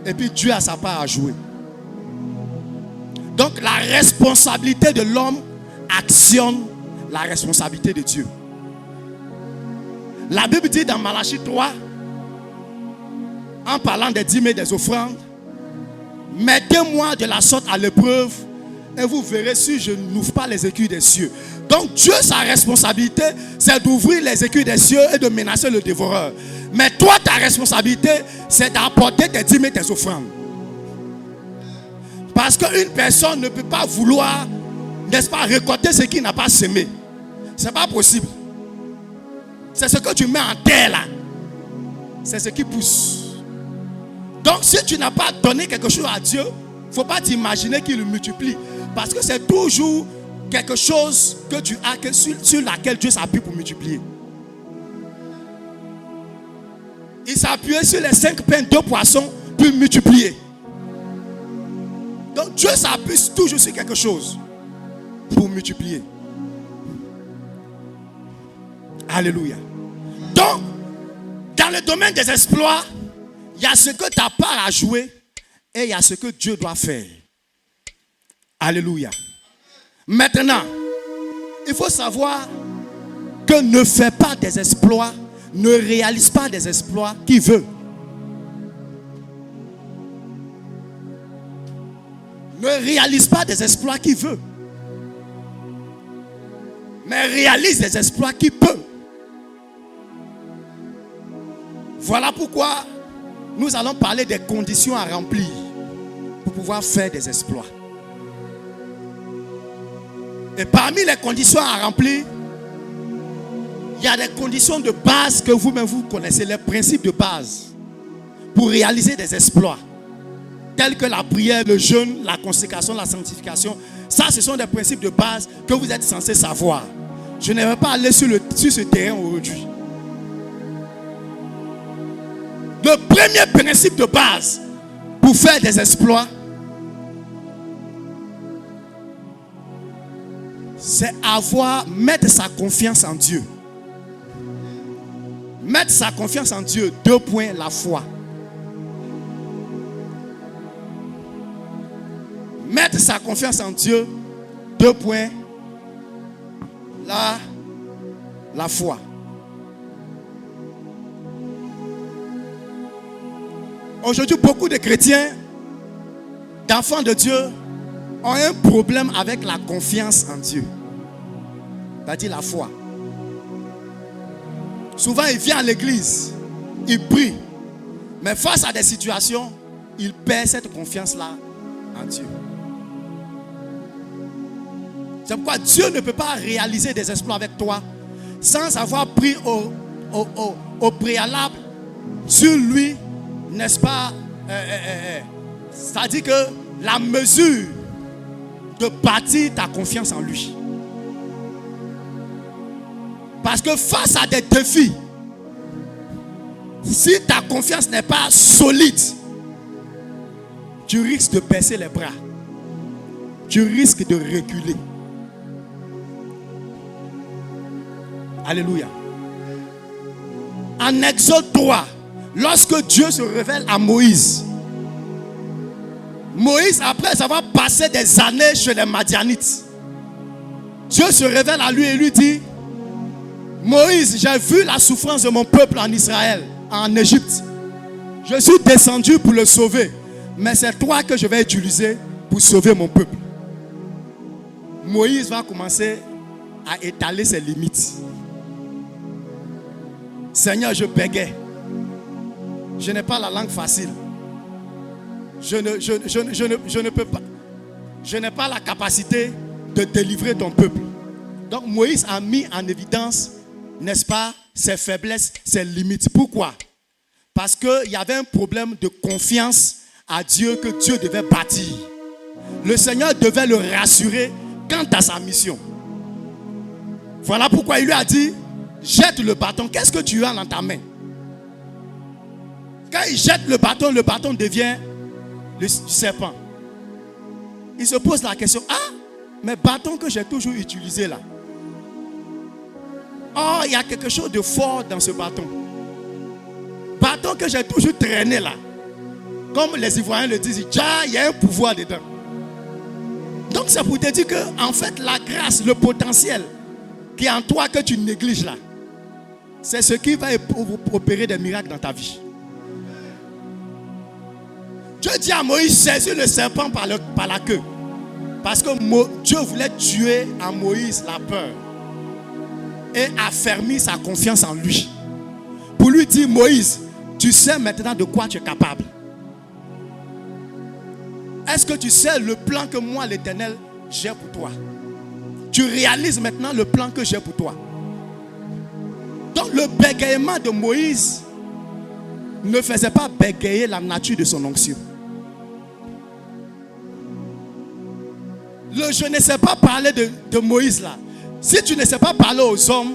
et puis Dieu a sa part à jouer. Donc la responsabilité de l'homme actionne la responsabilité de Dieu. La Bible dit dans Malachie 3, en parlant des dîmes et des offrandes, mettez-moi de la sorte à l'épreuve et vous verrez si je n'ouvre pas les écuilles des cieux. Donc Dieu, sa responsabilité, c'est d'ouvrir les écuilles des cieux et de menacer le dévoreur. Mais toi, ta responsabilité, c'est d'apporter tes dîmes et tes offrandes. Parce qu'une personne ne peut pas vouloir, n'est-ce pas, récolter ce qu'il n'a pas semé. Ce n'est pas possible. C'est ce que tu mets en terre là. C'est ce qui pousse. Donc si tu n'as pas donné quelque chose à Dieu, il ne faut pas t'imaginer qu'il le multiplie. Parce que c'est toujours quelque chose que tu as, sur laquelle Dieu s'appuie pour multiplier. Il s'appuyait sur les 5 pains, 2 poissons pour multiplier. Donc Dieu s'appuie toujours sur quelque chose pour multiplier. Alléluia. Donc, dans le domaine des exploits, il y a ce que tu as part à jouer et il y a ce que Dieu doit faire. Alléluia. Maintenant, il faut savoir que ne fais pas des exploits, ne réalise pas des exploits qui veut. Ne réalise pas des exploits qui veut. Mais réalise des exploits qui peut. Voilà pourquoi nous allons parler des conditions à remplir pour pouvoir faire des exploits. Et parmi les conditions à remplir, il y a des conditions de base que vous-même vous connaissez, les principes de base pour réaliser des exploits. Tels que la prière, le jeûne, la consécration, la sanctification. Ça, ce sont des principes de base que vous êtes censés savoir. Je ne vais pas aller sur ce terrain aujourd'hui. Le premier principe de base pour faire des exploits, c'est mettre sa confiance en Dieu. Mettre sa confiance en Dieu. 2 points, la foi. Mettre sa confiance en Dieu. 2 points, la foi. Aujourd'hui, beaucoup de chrétiens, d'enfants de Dieu, ont un problème avec la confiance en Dieu. C'est-à-dire la foi. Souvent, il vient à l'église, il prie, mais face à des situations, il perd cette confiance-là en Dieu. C'est pourquoi Dieu ne peut pas réaliser des exploits avec toi sans avoir pris au préalable sur lui, n'est-ce pas, c'est-à-dire que la mesure de bâtir ta confiance en lui. Parce que face à des défis, si ta confiance n'est pas solide, tu risques de baisser les bras. Tu risques de reculer. Alléluia. En Exode 3, lorsque Dieu se révèle à Moïse, après avoir passé des années chez les Madianites, Dieu se révèle à lui et lui dit: Moïse, j'ai vu la souffrance de mon peuple en Israël, en Égypte. Je suis descendu pour le sauver. Mais c'est toi que je vais utiliser pour sauver mon peuple. Moïse va commencer à étaler ses limites. Seigneur, je bégayais. Je n'ai pas la langue facile. Je ne peux pas. Je n'ai pas la capacité de délivrer ton peuple. Donc Moïse a mis en évidence, n'est-ce pas, ses faiblesses, ses limites. Pourquoi? Parce qu'il y avait un problème de confiance à Dieu que Dieu devait bâtir. Le Seigneur devait le rassurer quant à sa mission. Voilà pourquoi il lui a dit, jette le bâton. Qu'est-ce que tu as dans ta main? Quand il jette le bâton devient le serpent. Il se pose la question, ah, mais bâton que j'ai toujours utilisé là. Oh, il y a quelque chose de fort dans ce bâton. Bâton que j'ai toujours traîné là. Comme les Ivoiriens le disent, il y a un pouvoir dedans. Donc c'est pour te dire que en fait la grâce, le potentiel qui est en toi que tu négliges là, c'est ce qui va opérer des miracles dans ta vie. Dieu dit à Moïse, saisis le serpent par la queue. Parce que Dieu voulait tuer à Moïse la peur et affermir sa confiance en lui. Pour lui dire, Moïse, tu sais maintenant de quoi tu es capable. Est-ce que tu sais le plan que moi, l'Éternel, j'ai pour toi? Tu réalises maintenant le plan que j'ai pour toi. Donc le bégaiement de Moïse ne faisait pas bégayer la nature de son onction. Je ne sais pas parler de Moïse là. Si tu ne sais pas parler aux hommes,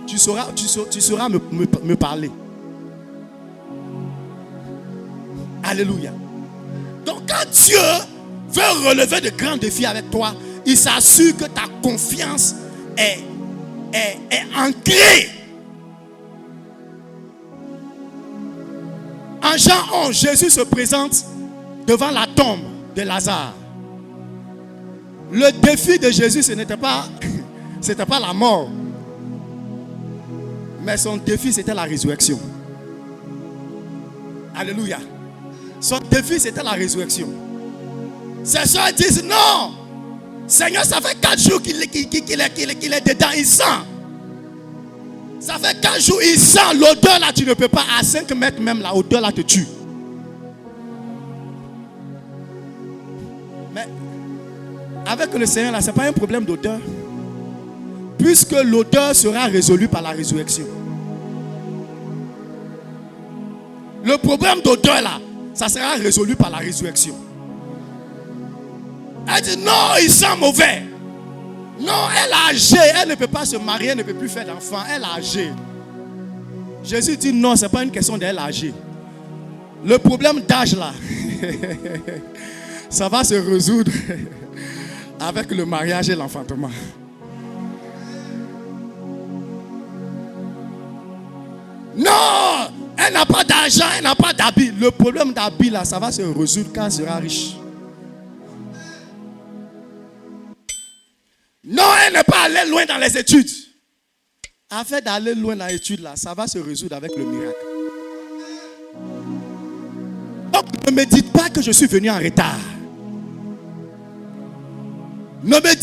tu sauras me parler. Alléluia. Donc quand Dieu veut relever de grands défis avec toi, il s'assure que ta confiance est ancrée. En Jean 11, Jésus se présente devant la tombe de Lazare. Le défi de Jésus, ce n'était pas la mort. Mais son défi, c'était la résurrection. Alléluia. Son défi, c'était la résurrection. Ses soeurs disent non. Seigneur, ça fait 4 jours qu'il est dedans, il sent. Ça fait 4 jours, il sent l'odeur là, tu ne peux pas. À 5 mètres même, la odeur là te tue. Mais avec le Seigneur là, ce n'est pas un problème d'odeur. Puisque l'odeur sera résolue par la résurrection. Le problème d'odeur là, ça sera résolu par la résurrection. Elle dit non, il sent mauvais. Non, elle est âgée, elle ne peut pas se marier, elle ne peut plus faire d'enfants, elle est âgée. Jésus dit non, ce n'est pas une question d'elle âgée. Le problème d'âge là, ça va se résoudre avec le mariage et l'enfantement. Non, elle n'a pas d'argent, elle n'a pas d'habit. Le problème d'habit là, ça va se résoudre quand elle sera riche. Non, elle n'est pas allée loin dans les études. Afin d'aller loin dans les études là, ça va se résoudre avec le miracle. Donc ne me dites pas que je suis venu en retard. Ne me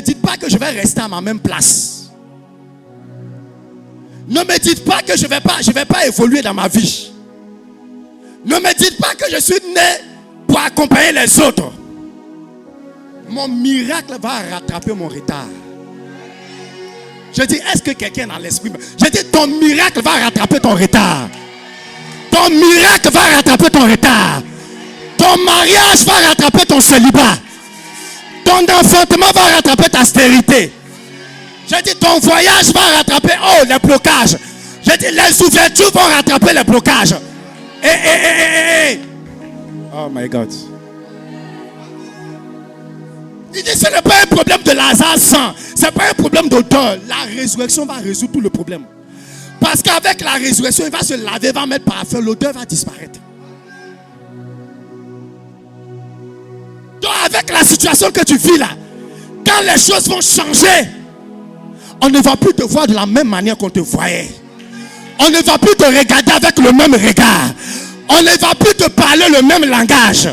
dites pas que je vais rester à ma même place. Ne me dites pas que je vais pas évoluer dans ma vie. Ne me dites pas que je suis né pour accompagner les autres. Mon miracle va rattraper mon retard. Je dis, est-ce que quelqu'un a l'esprit? Je dis, ton miracle va rattraper ton retard. Ton miracle va rattraper ton retard. Ton mariage va rattraper ton célibat. Ton enfantement va rattraper ta stérilité. Je dis, ton voyage va rattraper les blocages. Je dis, les ouvertures vont rattraper les blocages. Oh my God. Il dit, ce n'est pas un problème de Lazare sang. Ce n'est pas un problème d'odeur. La résurrection va résoudre tout le problème. Parce qu'avec la résurrection, il va se laver, va mettre parfum, l'odeur va disparaître. Donc avec la situation que tu vis là, quand les choses vont changer, On ne va plus te voir de la même manière qu'on te voyait. On ne va plus te regarder avec le même regard. On ne va plus te parler le même langage.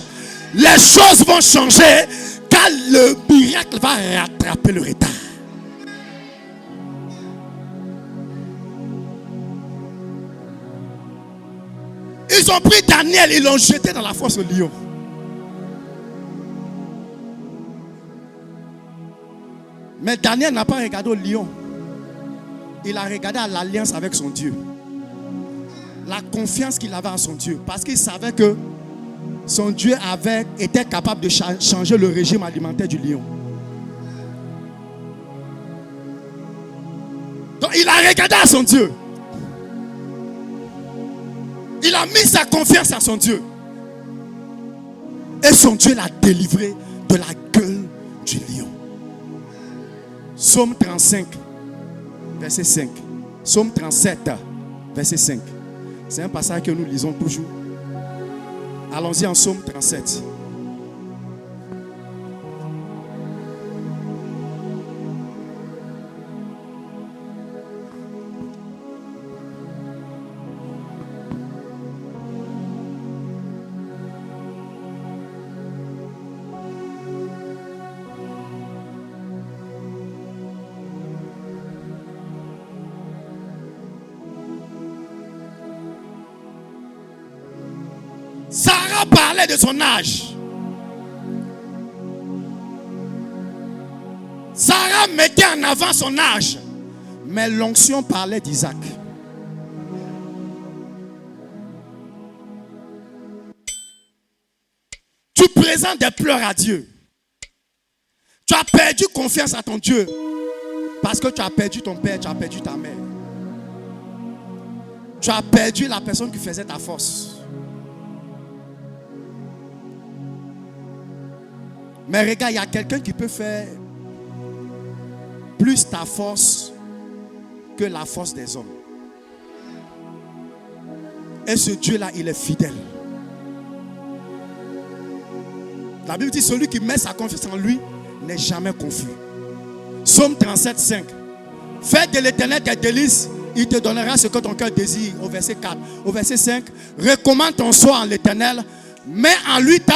Les choses vont changer car le miracle va rattraper le retard. Ils ont pris Daniel, ils l'ont jeté dans la fosse au lion. Mais Daniel n'a pas regardé au lion. Il a regardé à l'alliance avec son Dieu. La confiance qu'il avait en son Dieu. Parce qu'il savait que son Dieu était capable de changer le régime alimentaire du lion. Donc il a regardé à son Dieu. Il a mis sa confiance à son Dieu. Et son Dieu l'a délivré de la gueule du lion. Psaume 35, verset 5. Psaume 37, verset 5. C'est un passage que nous lisons toujours. Allons-y en Psaume 37. Sarah parlait de son âge. Sarah mettait en avant son âge. Mais l'onction parlait d'Isaac. Tu présentes des pleurs à Dieu. Tu as perdu confiance à ton Dieu. Parce que tu as perdu ton père, tu as perdu ta mère. Tu as perdu la personne qui faisait ta force. Mais regarde, il y a quelqu'un qui peut faire plus ta force que la force des hommes. Et ce Dieu-là, il est fidèle. La Bible dit, celui qui met sa confiance en lui n'est jamais confus. Psaume 37, 5. Fais de l'Éternel tes délices, il te donnera ce que ton cœur désire. Au verset 4. Au verset 5. Recommande ton soi en l'Éternel. Mets en lui ta.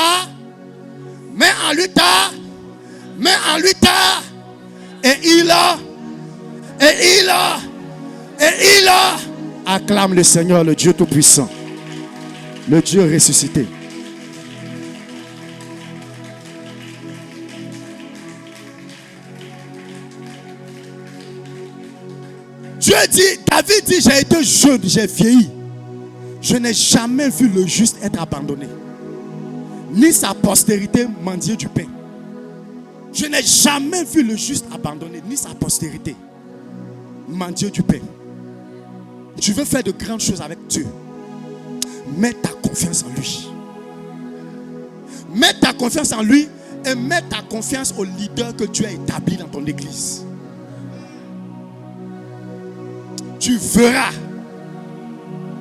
Et il acclame le Seigneur, le Dieu Tout-Puissant, le Dieu ressuscité. Dieu dit, David dit, j'ai été jeune, j'ai vieilli. Je n'ai jamais vu le juste être abandonné, ni sa postérité mendier du pain. Je n'ai jamais vu le juste abandonné, ni sa postérité mendier du pain. Tu veux faire de grandes choses avec Dieu. Mets ta confiance en lui. Mets ta confiance en lui et mets ta confiance au leader que Dieu a établi dans ton église. Tu verras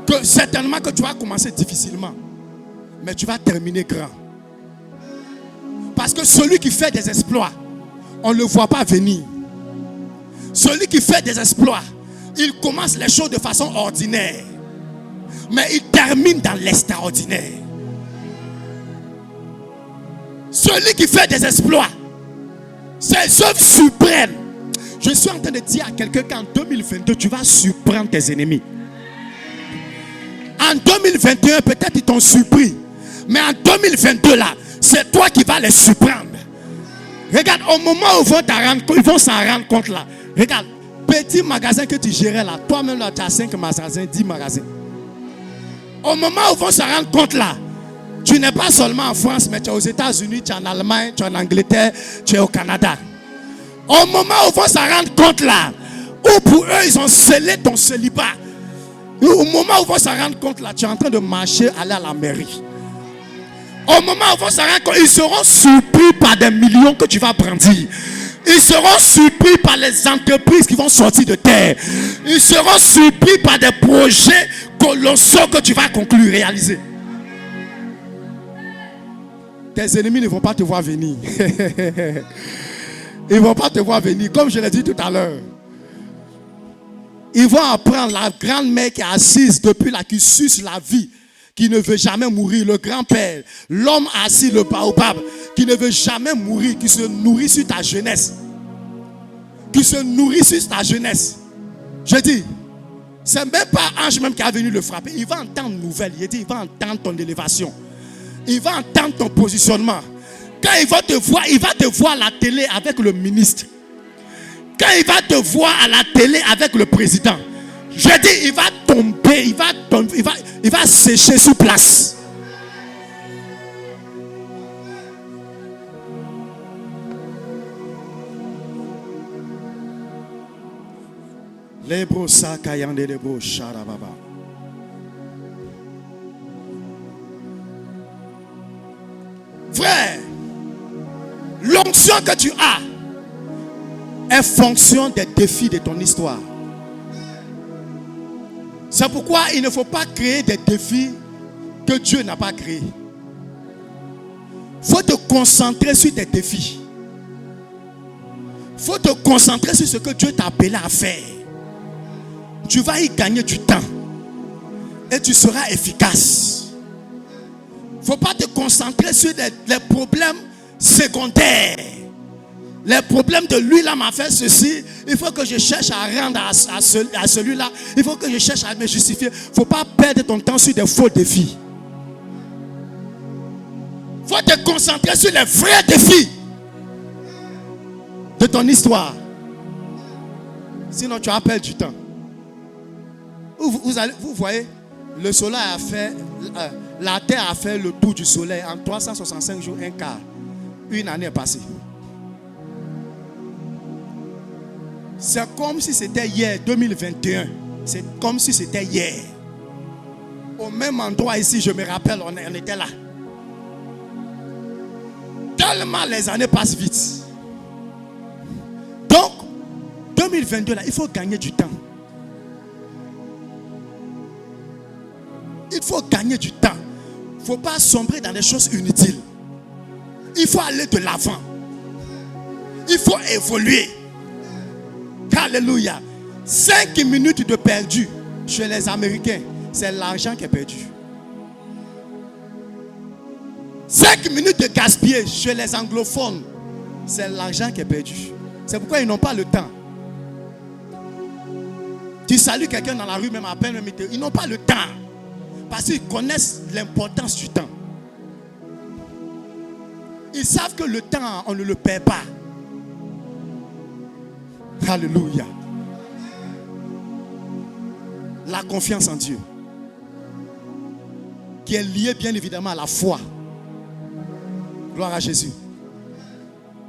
que certainement que tu vas commencer difficilement, mais tu vas terminer grand. Parce que celui qui fait des exploits, on ne le voit pas venir. Celui qui fait des exploits, il commence les choses de façon ordinaire, mais il termine dans l'extraordinaire. Celui qui fait des exploits, ses œuvres suprêmes. Je suis en train de dire à quelqu'un qu'en 2022, tu vas surprendre tes ennemis. En 2021, peut-être ils t'ont surpris. Mais en 2022, là, c'est toi qui vas les surprendre. Regarde, au moment où ils vont s'en rendre compte là. Regarde, petit magasin que tu gérais là. Toi-même là, tu as 5 magasins, 10 magasins. Au moment où ils vont s'en rendre compte là, tu n'es pas seulement en France, mais tu es aux États-Unis, tu es en Allemagne, tu es en Angleterre, tu es au Canada. Au moment où ils vont s'en rendre compte là, où pour eux ils ont scellé ton célibat. Au moment où ils vont s'en rendre compte là, tu es en train de marcher, aller à la mairie. Au moment où ils vont s'en rendre compte, ils seront surpris par des millions que tu vas brandir. Ils seront surpris par les entreprises qui vont sortir de terre. Ils seront surpris par des projets colossaux que tu vas conclure, réaliser. Tes ennemis ne vont pas te voir venir. Ils ne vont pas te voir venir. Comme je l'ai dit tout à l'heure. Ils vont apprendre la grand-mère qui est assise depuis là, qui suce la vie, qui ne veut jamais mourir. Le grand-père, l'homme assis, le baobab, qui ne veut jamais mourir, qui se nourrit sur ta jeunesse. Qui se nourrit sur ta jeunesse. Je dis, c'est même pas ange même qui est venu le frapper. Il va entendre une nouvelle. Il dit, il va entendre ton élévation. Il va entendre ton positionnement. Quand il va te voir à la télé avec le ministre. Quand il va te voir à la télé avec le président. Je dis, il va tomber, il va sécher sur place. Lebro sakayande lebro sharababa. Frère, l'onction que tu as est fonction des défis de ton histoire. C'est pourquoi il ne faut pas créer des défis que Dieu n'a pas créés. Il faut te concentrer sur tes défis. Il faut te concentrer sur ce que Dieu t'a appelé à faire. Tu vas y gagner du temps. Et tu seras efficace. Il ne faut pas te concentrer sur les problèmes secondaires. Les problèmes de lui là m'a fait ceci. Il faut que je cherche à rendre à celui-là. Il faut que je cherche à me justifier. Il ne faut pas perdre ton temps sur des faux défis. Il faut te concentrer sur les vrais défis de ton histoire. Sinon tu vas perdre du temps. Vous voyez, le soleil a fait, la terre a fait le tour du soleil en 365 jours, un quart. Une année est passée. C'est comme si c'était hier, 2021. C'est comme si c'était hier. Au même endroit ici, je me rappelle, on était là. Tellement les années passent vite. Donc, 2022, là, il faut gagner du temps. Il faut gagner du temps. Il ne faut pas sombrer dans des choses inutiles. Il faut aller de l'avant. Il faut évoluer. Alléluia. 5 minutes de perdu chez les Américains, c'est l'argent qui est perdu. 5 minutes de gaspillé chez les anglophones, c'est l'argent qui est perdu. C'est pourquoi ils n'ont pas le temps. Tu salues quelqu'un dans la rue, même à peine, ils n'ont pas le temps. Parce qu'ils connaissent l'importance du temps. Ils savent que le temps, on ne le perd pas. Alléluia. La confiance en Dieu, qui est liée bien évidemment à la foi. Gloire à Jésus.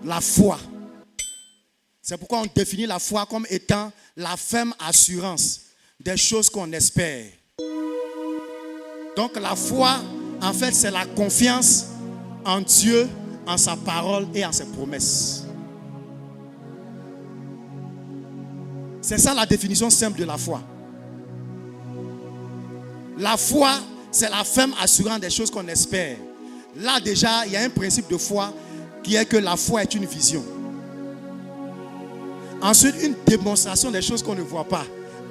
La foi. C'est pourquoi on définit la foi comme étant la ferme assurance des choses qu'on espère. Donc la foi, en fait, c'est la confiance en Dieu, en sa parole et en ses promesses. C'est ça la définition simple de la foi. La foi, c'est la ferme assurance des choses qu'on espère. Là déjà, il y a un principe de foi qui est que la foi est une vision. Ensuite, une démonstration des choses qu'on ne voit pas.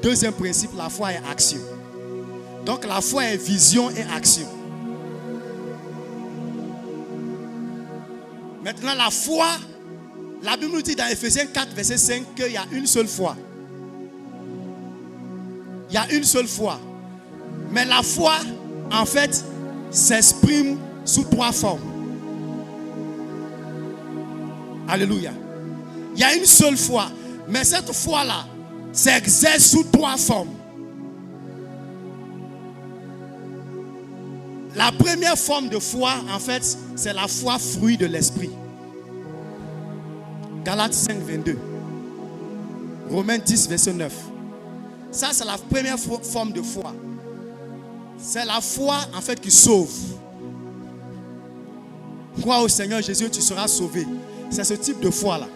Deuxième principe, la foi est action. Donc la foi est vision et action. Maintenant la foi, la Bible nous dit dans Ephésiens 4 verset 5 qu'il y a une seule foi. Il y a une seule foi. Mais la foi, en fait, s'exprime sous 3 formes. Alléluia. Il y a une seule foi. Mais cette foi-là s'exerce sous 3 formes. La première forme de foi, en fait, c'est la foi fruit de l'esprit. Galates 5, 22. Romains 10, verset 9. Ça, c'est la première forme de foi. C'est la foi, en fait, qui sauve. Crois au Seigneur Jésus, tu seras sauvé. C'est ce type de foi-là.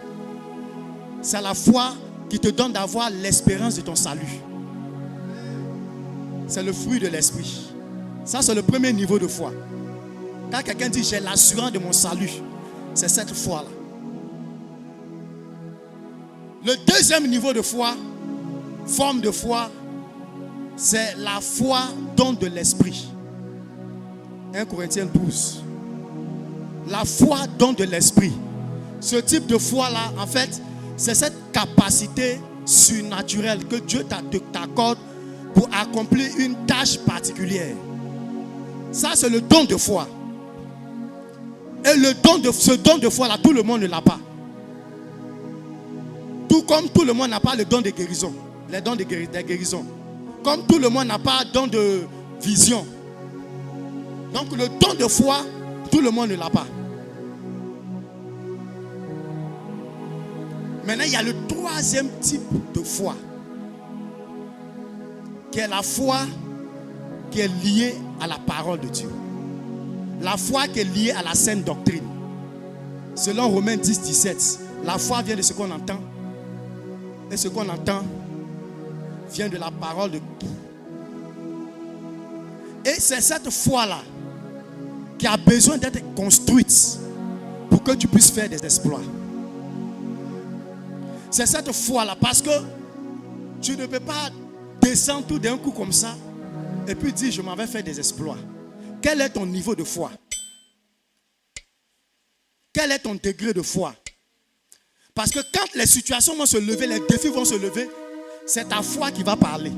C'est la foi qui te donne d'avoir l'espérance de ton salut. C'est le fruit de l'esprit. Ça, c'est le premier niveau de foi. Quand quelqu'un dit j'ai l'assurance de mon salut, c'est cette foi-là. Le deuxième niveau de foi, forme de foi, c'est la foi don de l'esprit. 1 Corinthiens 12. La foi don de l'esprit. Ce type de foi-là, en fait, c'est cette capacité surnaturelle que Dieu t'accorde pour accomplir une tâche particulière. Ça, c'est le don de foi. Et ce don de foi-là, tout le monde ne l'a pas. Tout comme tout le monde n'a pas le don de guérison. Les dons de guérison. Comme tout le monde n'a pas le don de vision. Donc le don de foi, tout le monde ne l'a pas. Maintenant, il y a le troisième type de foi, qui est la foi qui est liée à la parole de Dieu. La foi qui est liée à la sainte doctrine. Selon Romains 10, 17, la foi vient de ce qu'on entend. Et ce qu'on entend vient de la parole de Dieu. Et c'est cette foi-là qui a besoin d'être construite pour que tu puisses faire des exploits. C'est cette foi-là, parce que tu ne peux pas descendre tout d'un coup comme ça et puis dire je m'en vais faire des exploits. Quel est ton niveau de foi? Quel est ton degré de foi? Parce que quand les situations vont se lever, les défis vont se lever, c'est ta foi qui va parler.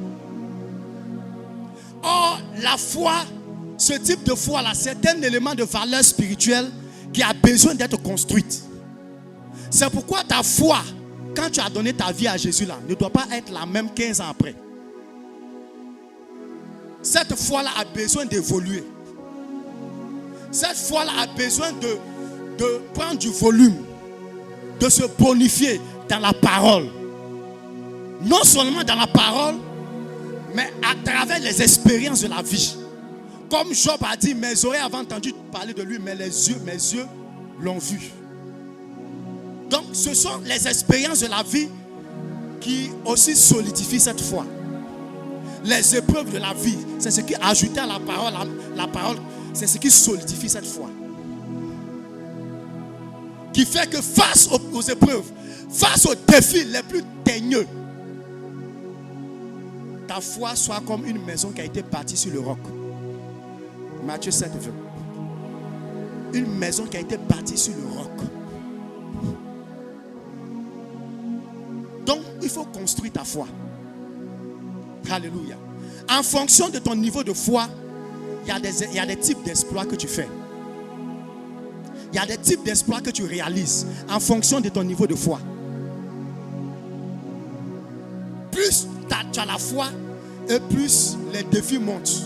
Or, la foi, ce type de foi-là, c'est un élément de valeur spirituelle qui a besoin d'être construite. C'est pourquoi ta foi, quand tu as donné ta vie à Jésus là, ne doit pas être la même 15 ans après. Cette foi-là a besoin d'évoluer. Cette foi-là a besoin de prendre du volume, de se bonifier dans la parole. Non seulement dans la parole, mais à travers les expériences de la vie. Comme Job a dit, mes oreilles avaient entendu parler de lui, mais mes yeux l'ont vu. Donc, ce sont les expériences de la vie qui aussi solidifient cette foi. Les épreuves de la vie, c'est ce qui ajoute à la parole. La parole, c'est ce qui solidifie cette foi. Qui fait que face aux épreuves, face aux défis les plus teigneux, ta foi soit comme une maison qui a été bâtie sur le roc. Matthieu 7, 20. Une maison qui a été bâtie sur le roc. Donc, il faut construire ta foi. Alléluia. En fonction de ton niveau de foi, il y a des types d'exploits que tu fais. Il y a des types d'exploits que tu réalises en fonction de ton niveau de foi. Plus tu as la foi et plus les défis montent.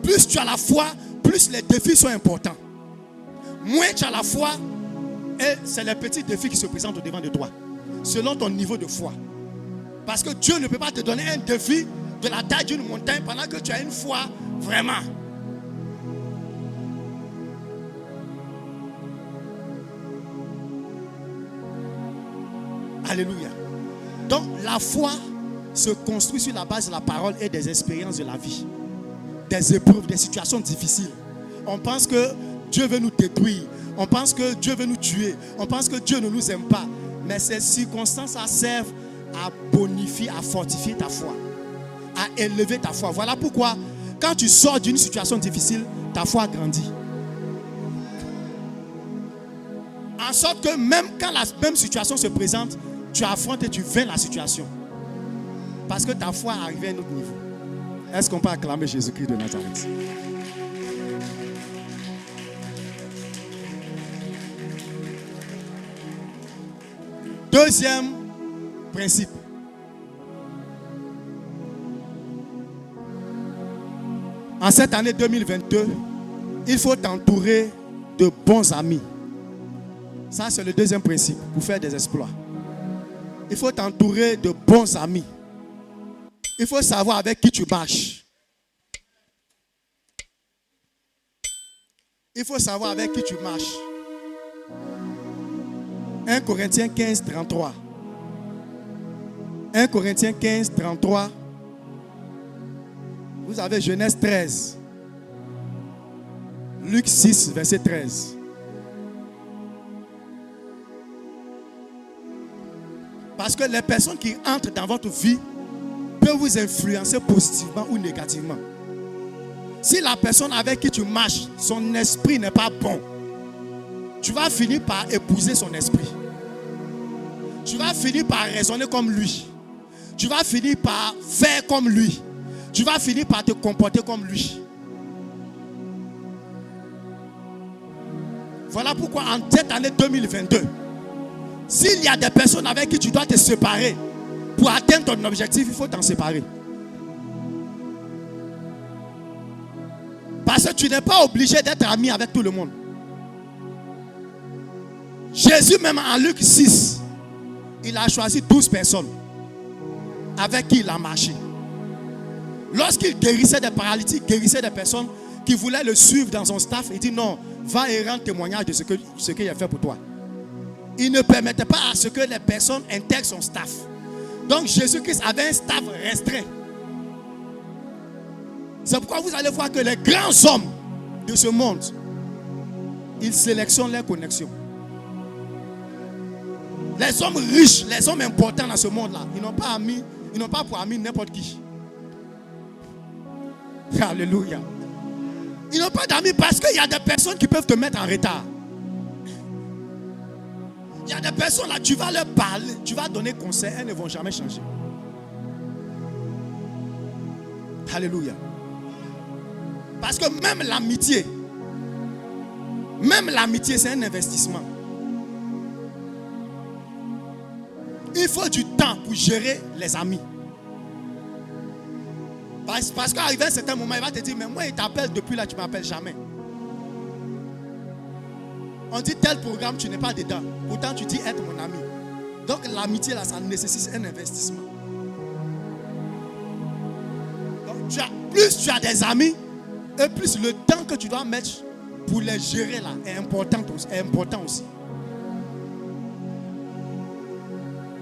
Plus tu as la foi, plus les défis sont importants. Moins tu as la foi et c'est les petits défis qui se présentent au devant de toi. Selon ton niveau de foi. Parce que Dieu ne peut pas te donner un défi de la taille d'une montagne pendant que tu as une foi vraiment. Alléluia. Donc la foi se construit sur la base de la parole et des expériences de la vie. Des épreuves, des situations difficiles. On pense que Dieu veut nous détruire. On pense que Dieu veut nous tuer. On pense que Dieu ne nous aime pas. Mais ces circonstances servent à bonifier, à fortifier ta foi, à élever ta foi. Voilà pourquoi, quand tu sors d'une situation difficile, ta foi grandit. En sorte que même quand la même situation se présente, tu affrontes et tu vaincus la situation. Parce que ta foi est arrivée à un autre niveau. Est-ce qu'on peut acclamer Jésus-Christ de Nazareth? Deuxième principe. En cette année 2022, il faut t'entourer de bons amis. Ça, c'est le deuxième principe pour faire des exploits. Il faut t'entourer de bons amis. Il faut savoir avec qui tu marches. Il faut savoir avec qui tu marches. 1 Corinthiens 15, 33. 1 Corinthiens 15, 33. Vous avez Genèse 13. Luc 6, verset 13. Parce que les personnes qui entrent dans votre vie peuvent vous influencer positivement ou négativement. Si la personne avec qui tu marches, son esprit n'est pas bon, tu vas finir par épouser son esprit. Tu vas finir par raisonner comme lui. Tu vas finir par faire comme lui. Tu vas finir par te comporter comme lui. Voilà pourquoi en cette année 2022, s'il y a des personnes avec qui tu dois te séparer pour atteindre ton objectif, il faut t'en séparer. Parce que tu n'es pas obligé d'être ami avec tout le monde. Jésus, même en Luc 6, il a choisi 12 personnes avec qui il a marché. Lorsqu'il guérissait des paralytiques, guérissait des personnes qui voulaient le suivre dans son staff, il dit non, va et rendre témoignage de ce qu'il a fait pour toi. Il ne permettait pas à ce que les personnes intègrent son staff. Donc Jésus-Christ avait un staff restreint. C'est pourquoi vous allez voir que les grands hommes de ce monde, ils sélectionnent leurs connexions. Les hommes riches, les hommes importants dans ce monde-là, ils n'ont pas pour amis n'importe qui. Alléluia. Ils n'ont pas d'amis parce qu'il y a des personnes qui peuvent te mettre en retard. Il y a des personnes là, tu vas leur parler, tu vas donner conseil, elles ne vont jamais changer. Alléluia. Parce que même l'amitié, c'est un investissement. Il faut du temps pour gérer les amis. Parce qu'arrivé à un certain moment, il va te dire, mais moi, il t'appelle depuis là, tu ne m'appelles jamais. On dit tel programme, tu n'es pas dedans. Pourtant, tu dis être mon ami. Donc, l'amitié, là, ça nécessite un investissement. Donc, plus tu as des amis, et plus le temps que tu dois mettre pour les gérer, là, est important aussi.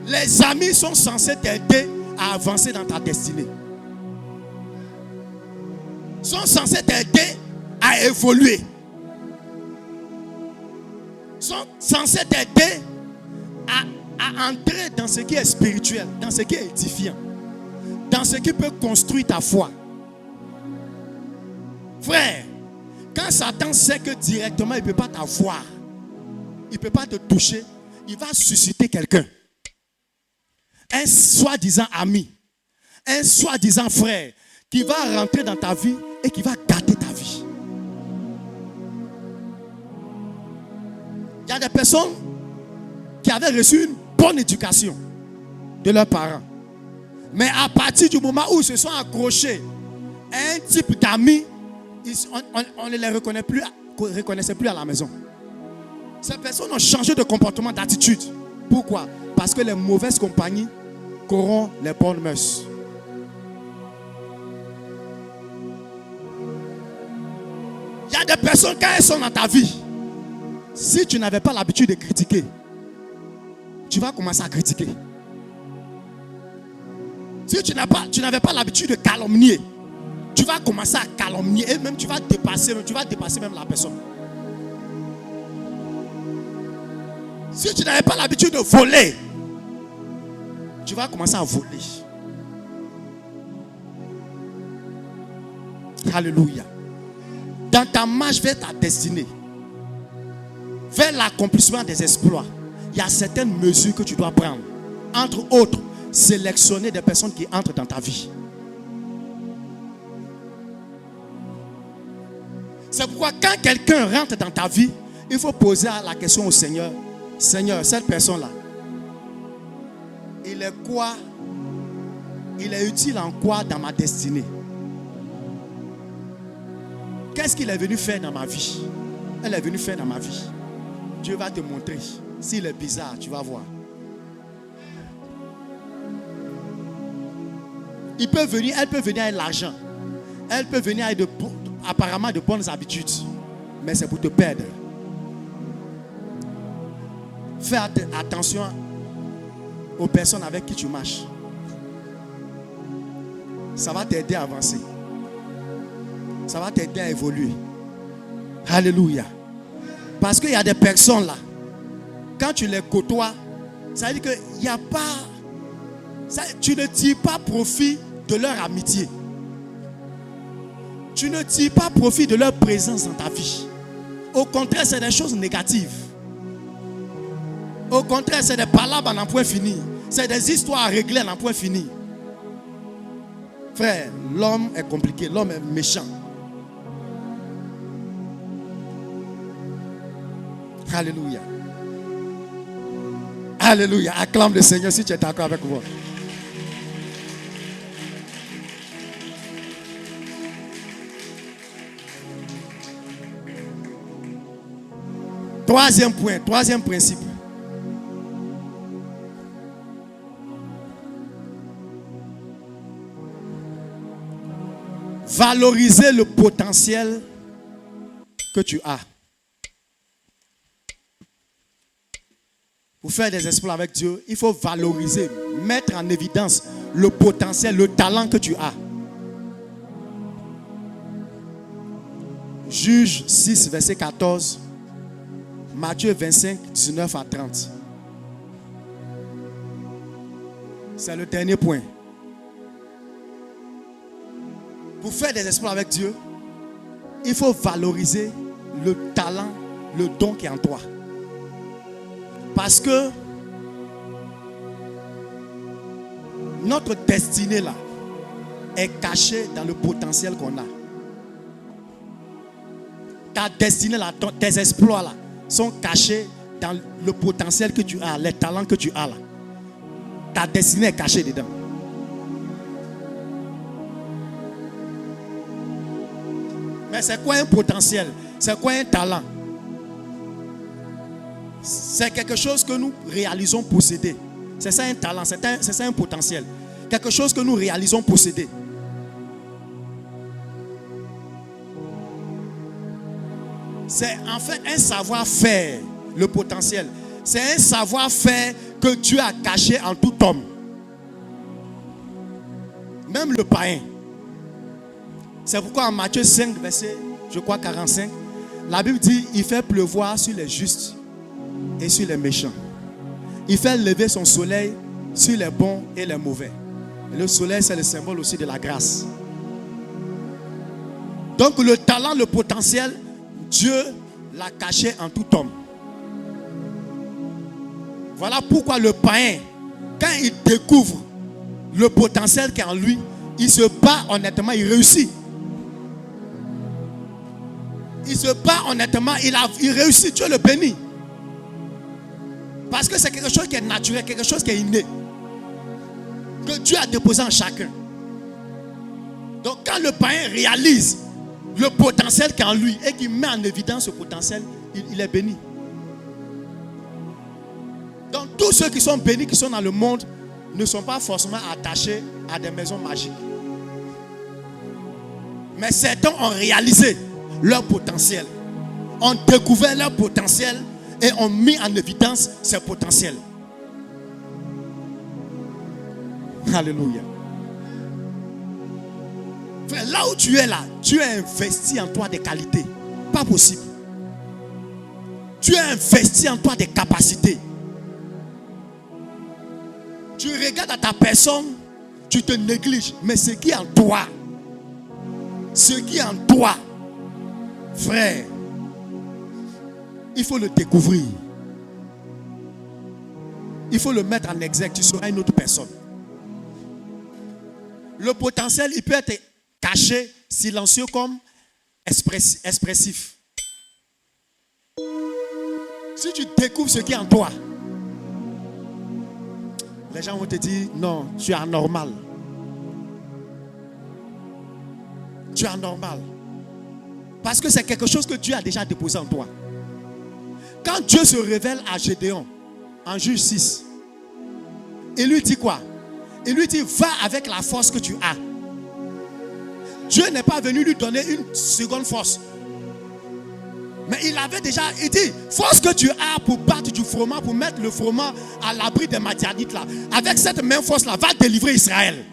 Les amis sont censés t'aider à avancer dans ta destinée. Sont censés t'aider à évoluer. Sont censés t'aider à entrer dans ce qui est spirituel, dans ce qui est édifiant, dans ce qui peut construire ta foi. Frère, quand Satan sait que directement il ne peut pas t'avoir, il ne peut pas te toucher, il va susciter quelqu'un. Un soi-disant ami, un soi-disant frère qui va rentrer dans ta vie et qui va gâter ta vie. Il y a des personnes qui avaient reçu une bonne éducation de leurs parents. Mais à partir du moment où ils se sont accrochés à un type d'amis, on ne les reconnaissait plus à la maison. Ces personnes ont changé de comportement, d'attitude. Pourquoi? Parce que les mauvaises compagnies corrompent les bonnes mœurs. Il y a des personnes, quand elles sont dans ta vie, si tu n'avais pas l'habitude de critiquer, tu vas commencer à critiquer. Si tu n'avais pas l'habitude de calomnier, tu vas commencer à calomnier et même tu vas dépasser même la personne. Si tu n'avais pas l'habitude de voler, tu vas commencer à voler. Alléluia. Dans ta marche vers ta destinée, vers l'accomplissement des exploits, il y a certaines mesures que tu dois prendre. Entre autres, sélectionner des personnes qui entrent dans ta vie. C'est pourquoi quand quelqu'un rentre dans ta vie, il faut poser la question au Seigneur. Seigneur, cette personne-là, il est quoi? Il est utile en quoi dans ma destinée? Qu'est-ce qu'il est venu faire dans ma vie? Elle est venue faire dans ma vie. Dieu va te montrer. S'il est bizarre, tu vas voir. Elle peut venir avec l'argent. Elle peut venir avec apparemment de bonnes habitudes. Mais c'est pour te perdre. Fais attention aux personnes avec qui tu marches. Ça va t'aider à avancer. Ça va t'aider à évoluer. Alléluia. Parce qu'il y a des personnes là, quand tu les côtoies, Ça veut dire qu'il n'y a pas... tu ne tires pas profit de leur amitié. Tu ne tires pas profit de leur présence dans ta vie. Au contraire, c'est des choses négatives. Au contraire, c'est des palabres à n'en point fini. C'est des histoires à régler à n'en point fini. Frère, l'homme est compliqué, l'homme est méchant. Alléluia. Alléluia. Acclame le Seigneur si tu es d'accord avec moi. Troisième point, troisième principe. Valoriser le potentiel que tu as. Pour faire des exploits avec Dieu, il faut valoriser, mettre en évidence le potentiel, le talent que tu as. Juge 6, verset 14. Matthieu 25, 19 à 30. C'est le dernier point. Pour faire des exploits avec Dieu, il faut valoriser le talent, le don qui est en toi. Parce que notre destinée là est cachée dans le potentiel qu'on a. Ta destinée là, tes exploits là sont cachés dans le potentiel que tu as, les talents que tu as là. Ta destinée est cachée dedans. Mais c'est quoi un potentiel? C'est quoi un talent? C'est quelque chose que nous réalisons posséder. C'est ça un talent, c'est ça un potentiel. Quelque chose que nous réalisons posséder. C'est en fait un savoir-faire, le potentiel. C'est un savoir-faire que Dieu a caché en tout homme. Même le païen. C'est pourquoi en Matthieu 5, verset, je crois 45, la Bible dit, il fait pleuvoir sur les justes et sur les méchants. Il fait lever son soleil sur les bons et les mauvais. Et le soleil, c'est le symbole aussi de la grâce. Donc le talent, le potentiel, Dieu l'a caché en tout homme. Voilà pourquoi le païen, quand il découvre le potentiel qui est en lui, il se bat honnêtement, il réussit. Il se bat honnêtement, il réussit, Dieu le bénit. Parce que c'est quelque chose qui est naturel, quelque chose qui est inné. Que Dieu a déposé en chacun. Donc quand le païen réalise le potentiel qui est en lui et qu'il met en évidence ce potentiel, il est béni. Donc tous ceux qui sont bénis, qui sont dans le monde, ne sont pas forcément attachés à des maisons magiques. Mais certains ont réalisé leur potentiel, ont découvert leur potentiel et ont mis en évidence ces potentiels. Alléluia. Frère, là où tu es là, Dieu a investi en toi des qualités. Pas possible. Dieu a investi en toi des capacités. Tu regardes à ta personne, tu te négliges. Mais ce qui est en toi, frère, il faut le découvrir. Il faut le mettre en exergue. Tu seras une autre personne. Le potentiel, il peut être caché, silencieux comme expressif. Si tu découvres ce qui est en toi, les gens vont te dire, non, tu es anormal. Tu es anormal. Parce que c'est quelque chose que Dieu a déjà déposé en toi. Quand Dieu se révèle à Gédéon, en Juge 6, il lui dit quoi? Il lui dit, va avec la force que tu as. Dieu n'est pas venu lui donner une seconde force. Mais il avait déjà, il dit, force que tu as pour battre du froment, pour mettre le froment à l'abri des Madianites là. Avec cette même force là, va délivrer Israël.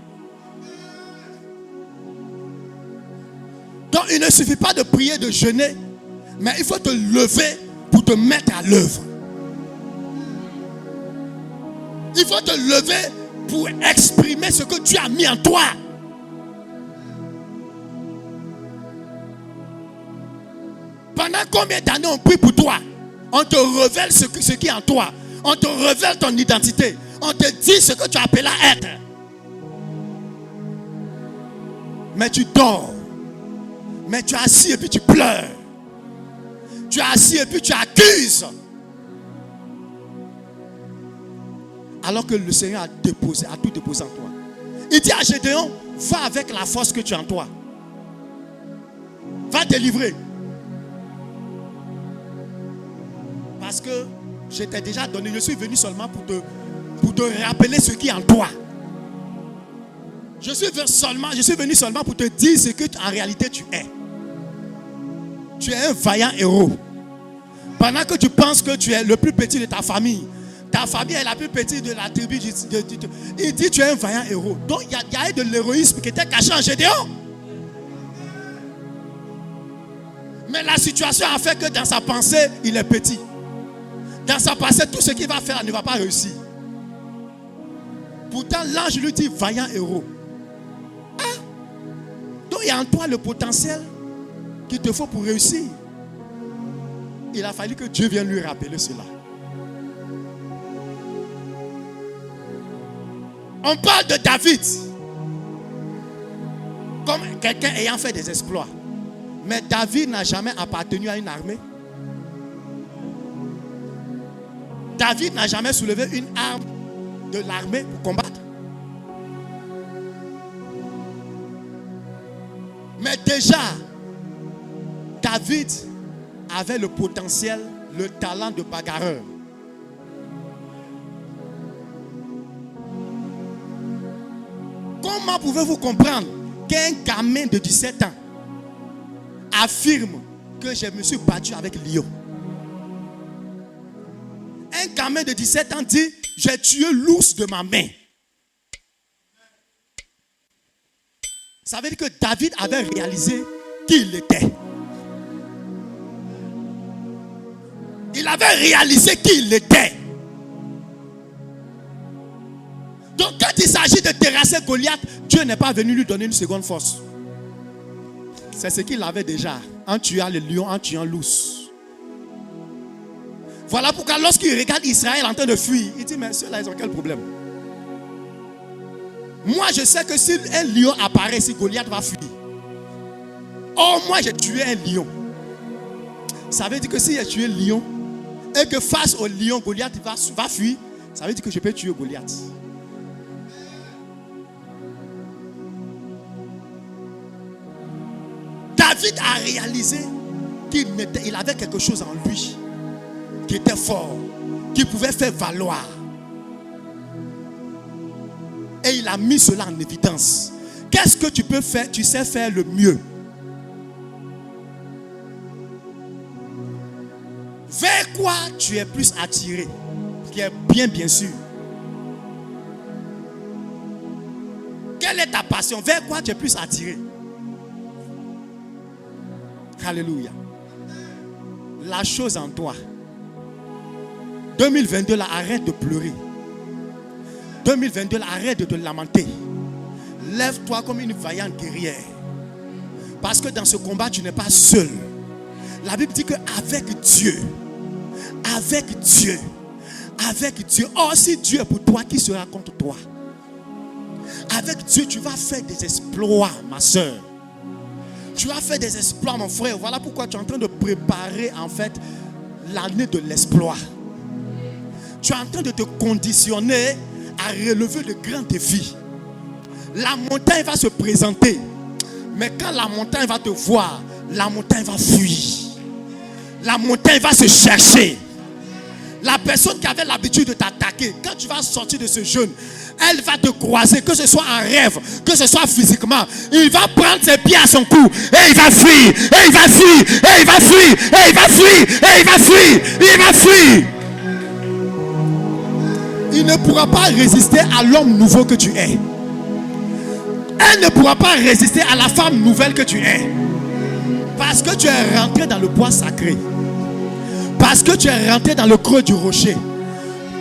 Donc il ne suffit pas de prier, de jeûner, mais il faut te lever pour te mettre à l'œuvre. Il faut te lever pour exprimer ce que Dieu a mis en toi. Pendant combien d'années on prie pour toi? On te révèle ce qui est en toi. On te révèle ton identité. On te dit ce que tu as appelé à être. Mais tu dors. Mais tu es assis et puis tu pleures. Tu es assis et puis tu accuses. Alors que le Seigneur a tout déposé en toi. Il dit à Gédéon, va avec la force que tu as en toi. Va délivrer. Parce que je t'ai déjà donné, je suis venu seulement pour te rappeler ce qui est en toi. Je suis venu seulement pour te dire ce que en réalité tu es. Tu es un vaillant héros. Pendant que tu penses que tu es le plus petit de ta famille est la plus petite de la tribu. Il dit tu es un vaillant héros. Donc il y a de l'héroïsme qui était caché en Gédéon. Mais la situation a fait que dans sa pensée, il est petit. Dans sa pensée, tout ce qu'il va faire ne va pas réussir. Pourtant, l'ange lui dit vaillant héros. Ah. Donc il y a en toi le potentiel qu'il te faut pour réussir. Il a fallu que Dieu vienne lui rappeler cela. On parle de David comme quelqu'un ayant fait des exploits. Mais David n'a jamais appartenu à une armée. David n'a jamais soulevé une arme de l'armée pour combattre. Mais déjà, David avait le potentiel, le talent de bagarreur. Comment pouvez-vous comprendre qu'un gamin de 17 ans affirme que je me suis battu avec lion? Un gamin de 17 ans dit, j'ai tué l'ours de ma main. Ça veut dire que David avait réalisé qui il était. Il avait réalisé qui il était. Donc quand il s'agit de terrasser Goliath, Dieu n'est pas venu lui donner une seconde force. C'est ce qu'il avait déjà en tuant le lion, en tuant l'ours. Voilà pourquoi lorsqu'il regarde Israël en train de fuir, il dit mais ceux-là ils ont quel problème? Moi je sais que si un lion apparaît, si Goliath va fuir. Oh moi j'ai tué un lion. Ça veut dire que si j'ai tué un lion et que face au lion Goliath va fuir, ça veut dire que je peux tuer Goliath. David a réalisé qu'il avait quelque chose en lui qui était fort, qui pouvait faire valoir. Et il a mis cela en évidence. Qu'est-ce que tu peux faire? Tu sais faire le mieux. Vers quoi tu es plus attiré? Qui est bien sûr. Quelle est ta passion? Vers quoi tu es plus attiré? Alléluia. La chose en toi. 2022, là, arrête de pleurer. 2022, là, arrête de te lamenter. Lève-toi comme une vaillante guerrière. Parce que dans ce combat, tu n'es pas seul. La Bible dit qu'avec Dieu, oh si Dieu est pour toi, qui sera contre toi? Avec Dieu, tu vas faire des exploits, ma soeur. Tu vas faire des exploits, mon frère. Voilà pourquoi tu es en train de préparer, en fait, l'année de l'exploit. Tu es en train de te conditionner à relever de grands défis. La montagne va se présenter. Mais quand la montagne va te voir, la montagne va fuir. La montagne va se chercher. La personne qui avait l'habitude de t'attaquer, quand tu vas sortir de ce jeûne, elle va te croiser, que ce soit en rêve, que ce soit physiquement. Il va prendre ses pieds à son cou et il va fuir, et il va fuir, et il va fuir, et il va fuir, et il va fuir, il va fuir. Il ne pourra pas résister à l'homme nouveau que tu es. Elle ne pourra pas résister à la femme nouvelle que tu es. Parce que tu es rentré dans le bois sacré. Parce que tu es rentré dans le creux du rocher.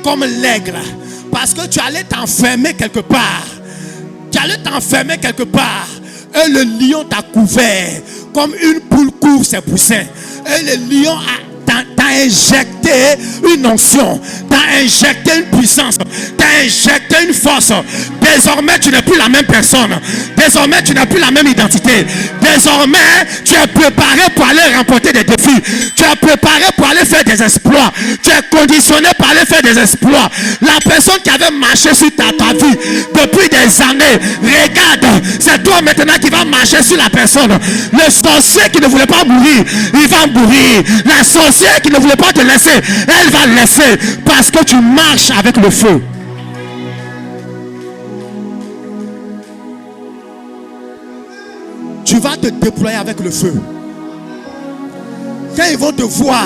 Comme l'aigle, Parce que tu allais t'enfermer quelque part. Tu allais t'enfermer quelque part. Et le lion t'a couvert comme une poule couvre ses poussins. Et le lion t'a injecté une onction, t'a injecté une puissance, t'a injecté une force. Désormais, tu n'es plus la même personne. Désormais, tu n'as plus la même identité. Désormais, tu es préparé pour aller remporter des défis. Tu es préparé pour aller faire des exploits. Tu es conditionné pour aller faire des exploits. La personne qui avait marché sur ta vie depuis des années, regarde, c'est toi maintenant qui vas marcher sur la personne. Le sorcier qui ne voulait pas mourir, il va mourir. La sorcière qui ne voulait pas te laisser, elle va laisser, parce que tu marches avec le feu. Tu vas te déployer avec le feu. Quand ils vont te voir,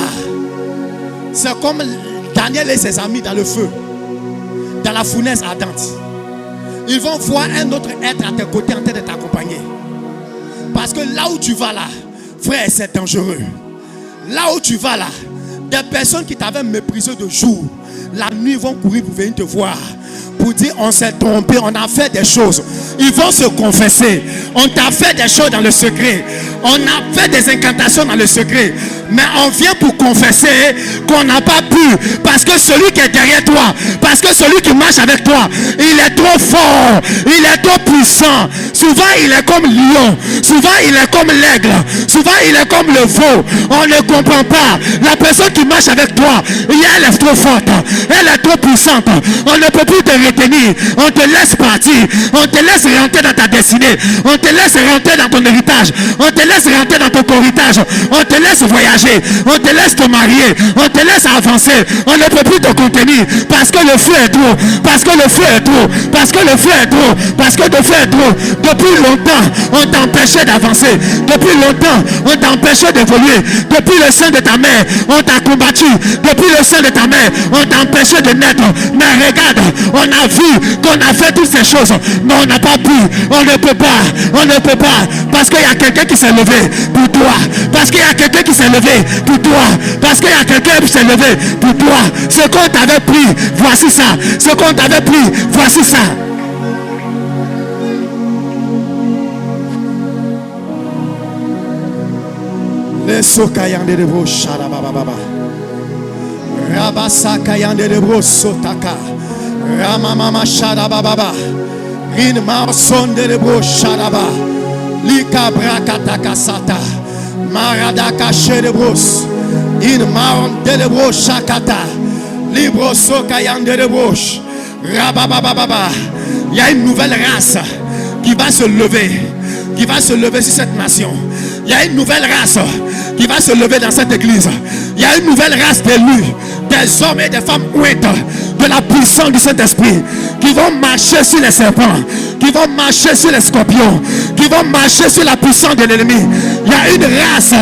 c'est comme Daniel et ses amis dans le feu, dans la fournaise ardente. Ils vont voir un autre être à tes côtés en train de t'accompagner. Parce que là où tu vas là, frère, c'est dangereux. Là où tu vas là, des personnes qui t'avaient méprisé de jour, la nuit vont courir pour venir te voir, pour dire on s'est trompé, on a fait des choses. Ils vont se confesser. On t'a fait des choses dans le secret. On a fait des incantations dans le secret. Mais on vient pour confesser qu'on n'a pas pu. Parce que celui qui est derrière toi, parce que celui qui marche avec toi, il est trop fort, il est trop puissant. Souvent il est comme lion, souvent il est comme l'aigle, souvent il est comme le veau. On ne comprend pas. La personne qui marche avec toi, elle est trop forte, elle est trop puissante. On ne peut plus te retenir. On te laisse partir, on te laisse rentrer dans ta destinée, on te laisse rentrer dans ton héritage, on te laisse rentrer dans ton héritage, on te laisse voyager, on te laisse te marier, on te laisse avancer. On ne peut plus te contenir parce que le feu est trop, parce que le feu est trop, parce que le feu est trop, parce que le feu est trop. Depuis longtemps, on t'empêchait d'avancer. Depuis longtemps, on t'empêchait d'évoluer. Depuis le sein de ta mère, on t'a combattu. Depuis le sein de ta mère, on t'empêchait de naître. Mais regarde, on a vu qu'on a fait toutes ces choses, mais on n'a pas pu. On ne peut pas, on ne peut pas, parce qu'il y a quelqu'un qui s'est levé pour toi, parce qu'il y a quelqu'un qui s'est levé pour toi, parce qu'il y a quelqu'un qui s'est levé pour toi. Ce qu'on t'avait pris, voici ça. Ce qu'on t'avait pris, voici ça. Les sokayande de bro sharababa. Rabasa kayande de bro sotaka. Ramamama sharababa. In marson de bro sharaba. Lika brakataka sata. Maradaka sherebros. In maron de bro shakata. Libro sokayande de bro. Rabababa. Il y a une nouvelle race qui va se lever. Qui va se lever sur cette nation. Il y a une nouvelle race qui va se lever dans cette église. Il y a une nouvelle race d'élus, des hommes et des femmes ouïtes de la puissance du Saint-Esprit, qui vont marcher sur les serpents, qui vont marcher sur les scorpions, qui vont marcher sur la puissance de l'ennemi. Il y a une race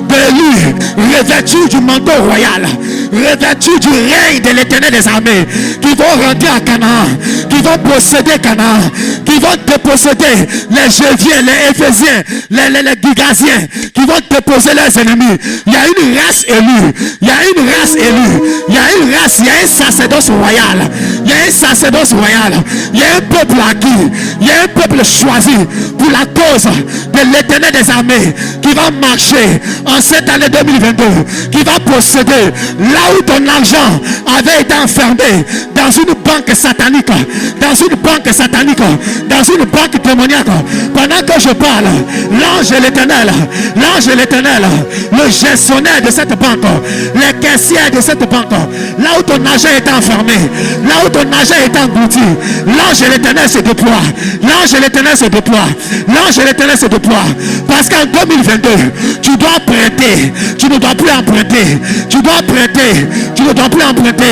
d'élus revêtus du manteau royal, revêtus du règne de l'Éternel des armées, qui vont rentrer à Canaan, qui vont posséder Canaan, qui vont déposséder les Géviens, les Éphésiens, les Gigasiens, qui vont déposer leurs ennemis. Il y a une race élue, il y a une race élue, il y a une race, il y a un sacerdoce royal, il y a un sacerdoce royal, il y a un peuple acquis, il y a un peuple choisi pour la cause de l'Éternel des armées, qui va marcher en cette année 2022, qui va posséder là où ton argent avait été enfermé, dans une banque satanique, dans une banque satanique, dans une banque démoniaque. Pendant que je parle, l'ange de l'Éternel, le gestionnaire de cette banque, les caissiers de cette banque, là où ton argent est enfermé, là où ton argent est englouti, l'ange de l'Éternel se déploie, l'ange de l'Éternel se déploie, l'ange de l'Éternel se déploie. Parce qu'en 2022, tu dois prêter, tu ne dois plus emprunter, tu dois prêter, tu ne dois plus emprunter.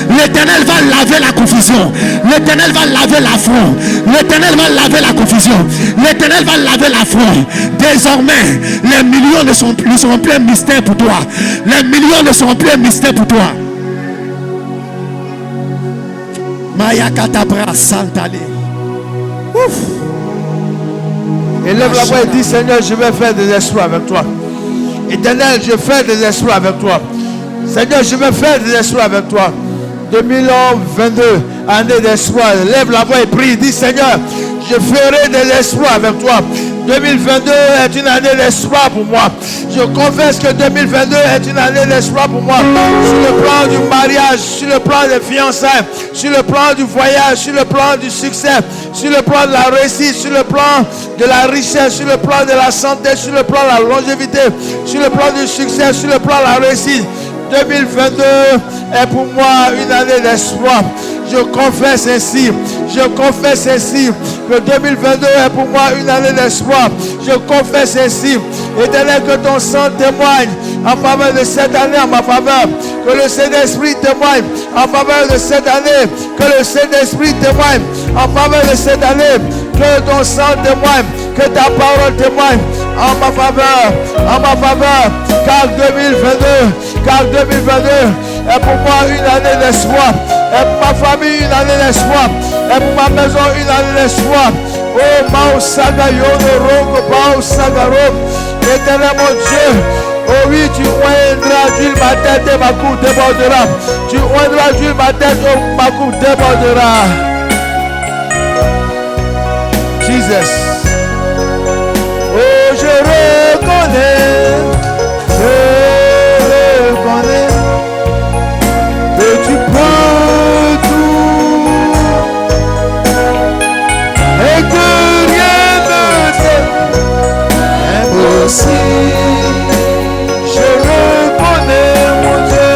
L'Éternel va laver la confusion, l'Éternel va laver l'affront, l'Éternel va laver la confusion, l'Éternel va laver l'affront. Désormais, les millions ne seront plus un mystère pour toi. Les millions ne seront plus un mystère pour toi. Mayakatabra Santale. Ouf. Élève la voix et dit: Seigneur, je vais faire des exploits avec toi. Éternel, je fais des exploits avec toi. Seigneur, je vais faire des exploits avec toi. 2022, année d'espoir. Lève la voix et prie. Dis Seigneur, je ferai de l'espoir avec toi. 2022 est une année d'espoir pour moi. Je confesse que 2022 est une année d'espoir pour moi. Sur le plan du mariage, sur le plan des fiançailles, sur le plan du voyage, sur le plan du succès, sur le plan de la réussite, sur le plan de la richesse, sur le plan de la santé, sur le plan de la longévité, sur le plan du succès, sur le plan de la réussite. 2022 est pour moi une année d'espoir. Je confesse ainsi que 2022 est pour moi une année d'espoir. Je confesse ainsi, Éternel, que ton sang témoigne en faveur de cette année en ma faveur. Que le Saint-Esprit témoigne en faveur de cette année. Que le Saint-Esprit témoigne en faveur de cette année. Que ton sang témoigne, que ta parole témoigne en ma faveur, car 2022 est pour moi une année d'espoir, est pour ma famille une année d'espoir, est pour ma maison une année d'espoir. Oh, Mao Saga Yono Rongo, Mao Saga Rongo, Éternel mon Dieu, oh oui, tu oindras d'huile ma tête et ma coupe débordera. Tu oindras d'huile ma tête et ma coupe débordera. Jesus. Oh, je reconnais que tu peux tout et que rien ne t'est impossible. Je reconnais mon Dieu,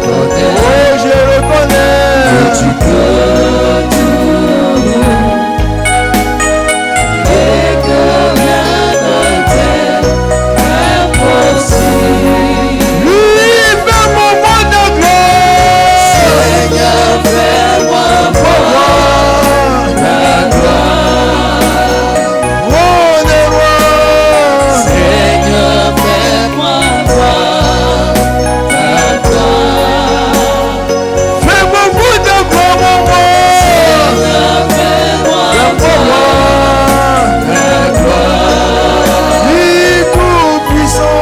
oh, je reconnais que tu peux tout et que rien ne t'est impossible. Vive un moment de gloire, Seigneur, fais-moi voir ta gloire. Roi des rois, Seigneur, fais-moi voir ta gloire. Fais-moi voir ta gloire, mon roi. Seigneur, fais-moi voir ta gloire. Dis tout puissant,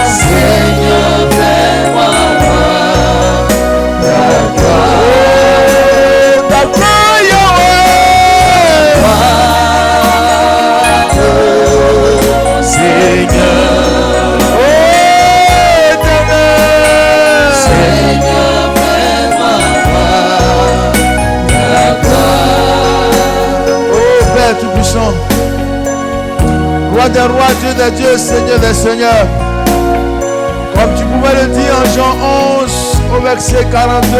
Seigneur, fais-moi voir ta gloire. Ta gloire, Yahweh. Seigneur, oh Éternel, Seigneur, fais-moi voir ta gloire. Oh Père Tout-Puissant, Roi des rois, Dieu des dieux, Seigneur des seigneurs, comme tu pouvais le dire en Jean 11 au verset 42,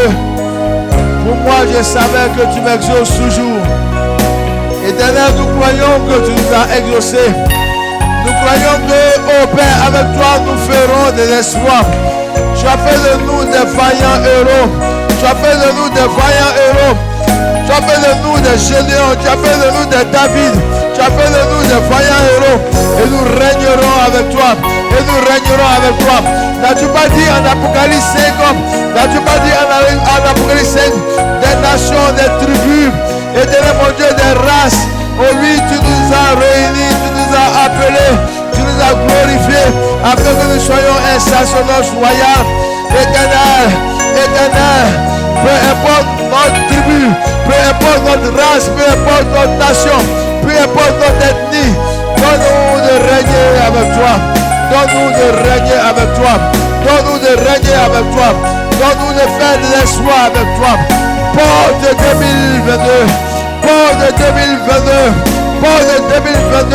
pour moi je savais que tu m'exauces toujours. Éternel, nous croyons que tu nous as exaucés. Nous croyons que, oh Père, avec toi nous ferons de l'espoir. Tu as fait de nous des vaillants héros. Tu as fait de nous des vaillants héros. Tu as fait de nous des géniaux. Tu as fait de nous des David. Tu as fait de nous des vaillants héros. Et nous régnerons avec toi. Et nous régnerons avec toi. N'as-tu pas dit en Apocalypse 5, n'as-tu pas dit en Apocalypse 5, des nations, des tribus, Éternel mon Dieu, des races. Oh oui, tu nous as réunis, tu nous as appelés, tu nous as glorifiés, afin que nous soyons un sacerdoce royal. Éternel, peu importe notre tribu, peu importe notre race, peu importe notre nation, peu importe notre ethnie, donne-nous de régner avec toi. Donne-nous de régner avec toi. Donne-nous de régner avec toi. Donne-nous de faire de l'espoir avec toi. Porte 2022. Porte 2022. Porte 2022.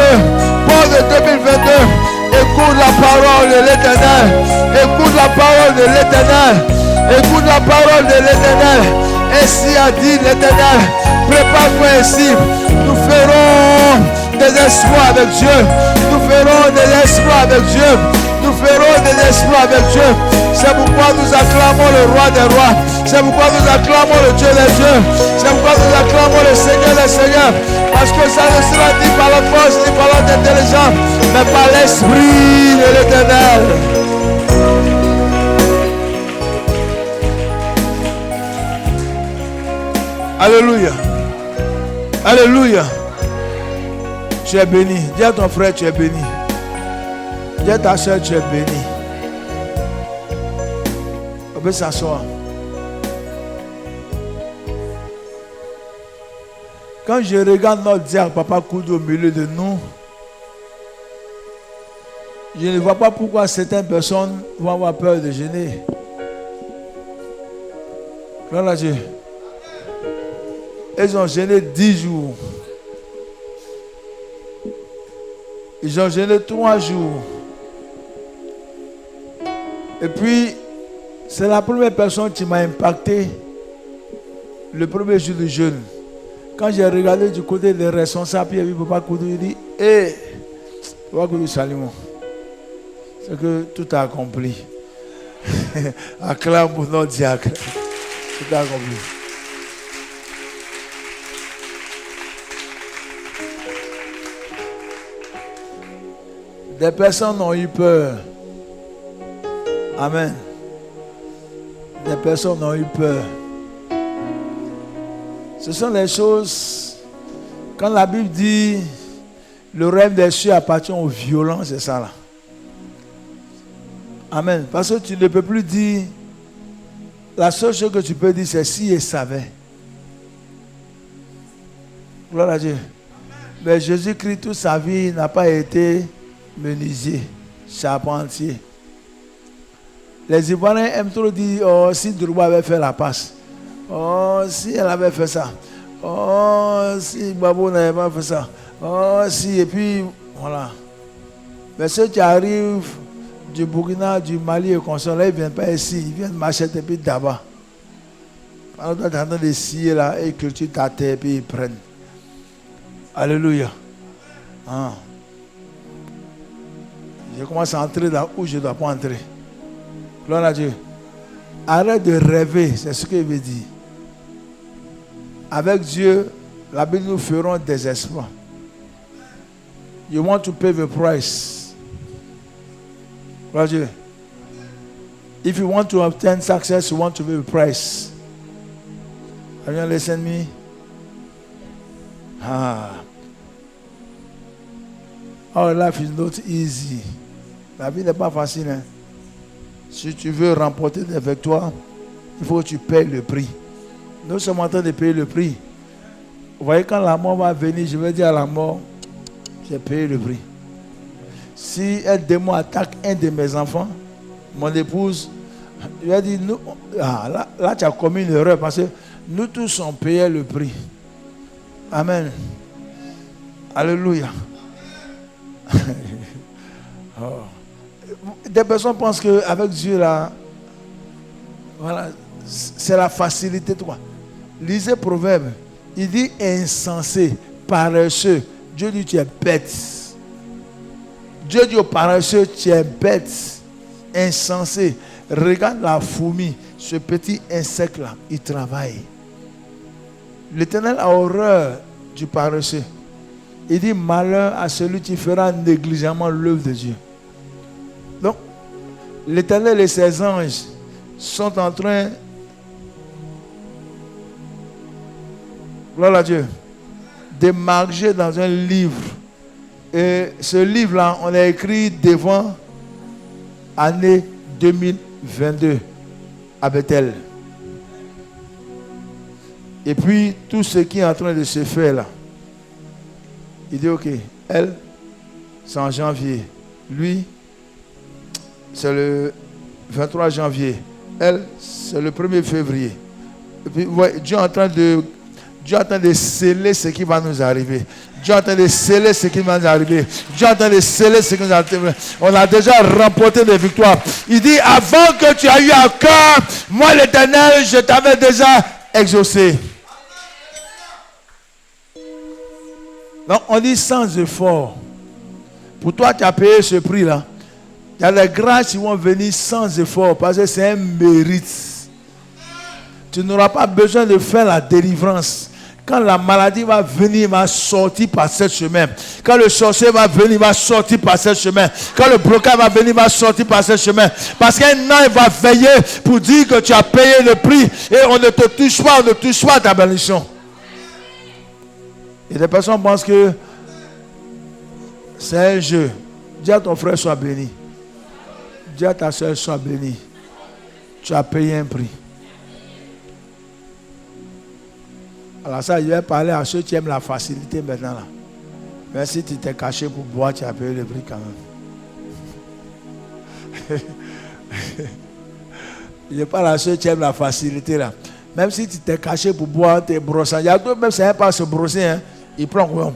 Porte 2022. Écoute la parole de l'Éternel. Écoute la parole de l'Éternel. Écoute la parole de l'Éternel. Ainsi a dit l'Éternel. Prépare-toi ainsi. Nous ferons des espoirs avec Dieu. Nous ferons de l'espoir avec Dieu. Nous ferons de l'espoir avec Dieu. C'est pourquoi nous acclamons le roi des rois. C'est pourquoi nous acclamons le Dieu des dieux. C'est pourquoi nous acclamons le Seigneur des seigneurs. Parce que ça ne sera dit par la force, ni par l'intelligence, mais par l'Esprit de l'Éternel. Alléluia. Alléluia. Tu es béni. Dis à ton frère, tu es béni. Dis à ta soeur, tu es béni. On peut s'asseoir. Quand je regarde notre diacre, Papa Koudou, au milieu de nous, je ne vois pas pourquoi certaines personnes vont avoir peur de jeûner. Gloire à Dieu. Ils ont jeûné 10 jours. Ils ont jeûné 3 jours. Et puis, c'est la première personne qui m'a impacté le premier jour du jeûne. Quand j'ai regardé du côté des responsables, puis il y a vu Papa Koudou, il dit, hé, Papa Koudou, salut. C'est que tout a accompli. Acclame pour notre diacre. Tout a accompli. Des personnes ont eu peur. Amen. Des personnes ont eu peur. Ce sont les choses, quand la Bible dit le règne des cieux appartient aux violents, c'est ça là. Amen. Parce que tu ne peux plus dire, la seule chose que tu peux dire, c'est si il savait. Gloire à Dieu. Mais Jésus-Christ, toute sa vie, n'a pas été menuisier, charpentier. Les Ivoiriens aiment trop dire, oh, si Drouba avait fait la passe. Oh, si elle avait fait ça. Oh, si Babou n'avait pas fait ça. Oh, si, et puis, voilà. Mais ceux qui arrivent du Burkina, du Mali et comme ça, là, ils ne viennent pas ici. Ils viennent m'acheter et puis d'abord. Alors, tu es en train de scier là, et cultivent ta terre et puis ils prennent. Alléluia. Ah. Je commence à entrer là où je ne dois pas entrer. Gloire à Dieu. Arrête de rêver, c'est ce qu'il veut dire. Avec Dieu, la Bible nous ferons des exploits. You want to pay the price. Gloire à Dieu. If you want to obtain success, you want to pay the price. Have you listened to me? Our life is not easy. La vie n'est pas facile. Hein? Si tu veux remporter des victoires, il faut que tu payes le prix. Nous sommes en train de payer le prix. Vous voyez, quand la mort va venir, je vais dire à la mort, j'ai payé le prix. Si un démon attaque un de mes enfants, mon épouse, je vais dire, nous, là tu as commis une erreur parce que nous tous on payé le prix. Amen. Alléluia. Oh. Des personnes pensent qu'avec Dieu, là, voilà, c'est la facilité. Toi. Lisez Proverbe. Il dit insensé, paresseux. Dieu dit tu es bête. Dieu dit au paresseux, tu es bête, insensé. Regarde la fourmi, ce petit insecte-là, il travaille. L'Éternel a horreur du paresseux. Il dit malheur à celui qui fera négligemment l'œuvre de Dieu. Donc, l'Éternel et ses anges sont en train, gloire à Dieu, de marcher dans un livre. Et ce livre-là, on l'a écrit devant année 2022 à Bethel. Et puis, tout ce qui est en train de se faire là, il dit, ok, elle, c'est en janvier. Lui, c'est le 23 janvier. Elle, c'est le 1er février. Et puis, ouais, Dieu est en train de sceller ce qui va nous arriver. Dieu est en train de sceller ce qui va nous arriver. Dieu est en train de sceller ce qui va nous arriver. On a déjà remporté des victoires. Il dit, avant que tu aies eu à cœur, moi l'Éternel, je t'avais déjà exaucé. Donc, on dit sans effort. Pour toi, tu as payé ce prix-là. Il y a des grâces qui vont venir sans effort parce que c'est un mérite. Tu n'auras pas besoin de faire la délivrance. Quand la maladie va venir, il va sortir par ce chemin. Quand le sorcier va venir, il va sortir par ce chemin. Quand le blocage va venir, il va sortir par ce chemin. Parce qu'un ange va veiller pour dire que tu as payé le prix et on ne te touche pas, on ne touche pas à ta bénédiction. Et des personnes pensent que c'est un jeu. Dis à ton frère, sois béni. Dis à ta soeur, sois béni. Tu as payé un prix. Alors ça, je vais parler à ceux qui aiment la facilité maintenant là. Mais si tu t'es caché pour boire, tu as payé le prix quand même. Je parle à ceux qui aiment la facilité là. Même si tu t'es caché pour boire, tu es brossant. Il y a d'autres même qui ne savent pas se brosser. Hein. Ils prennent quoi?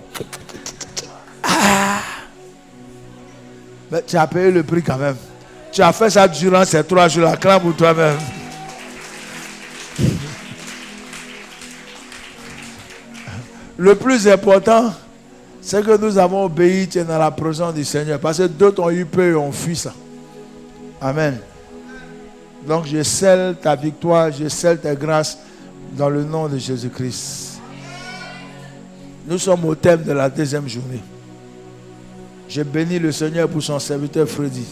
Mais tu as payé le prix quand même. Tu as fait ça durant ces 3 jours. Acclame pour toi-même. Le plus important, c'est que nous avons obéi, tu es dans la présence du Seigneur. Parce que d'autres ont eu peur et ont fui ça. Amen. Donc je scelle ta victoire, je scelle tes grâces dans le nom de Jésus-Christ. Nous sommes au thème de la 2e journée. Je bénis le Seigneur pour son serviteur Freddy.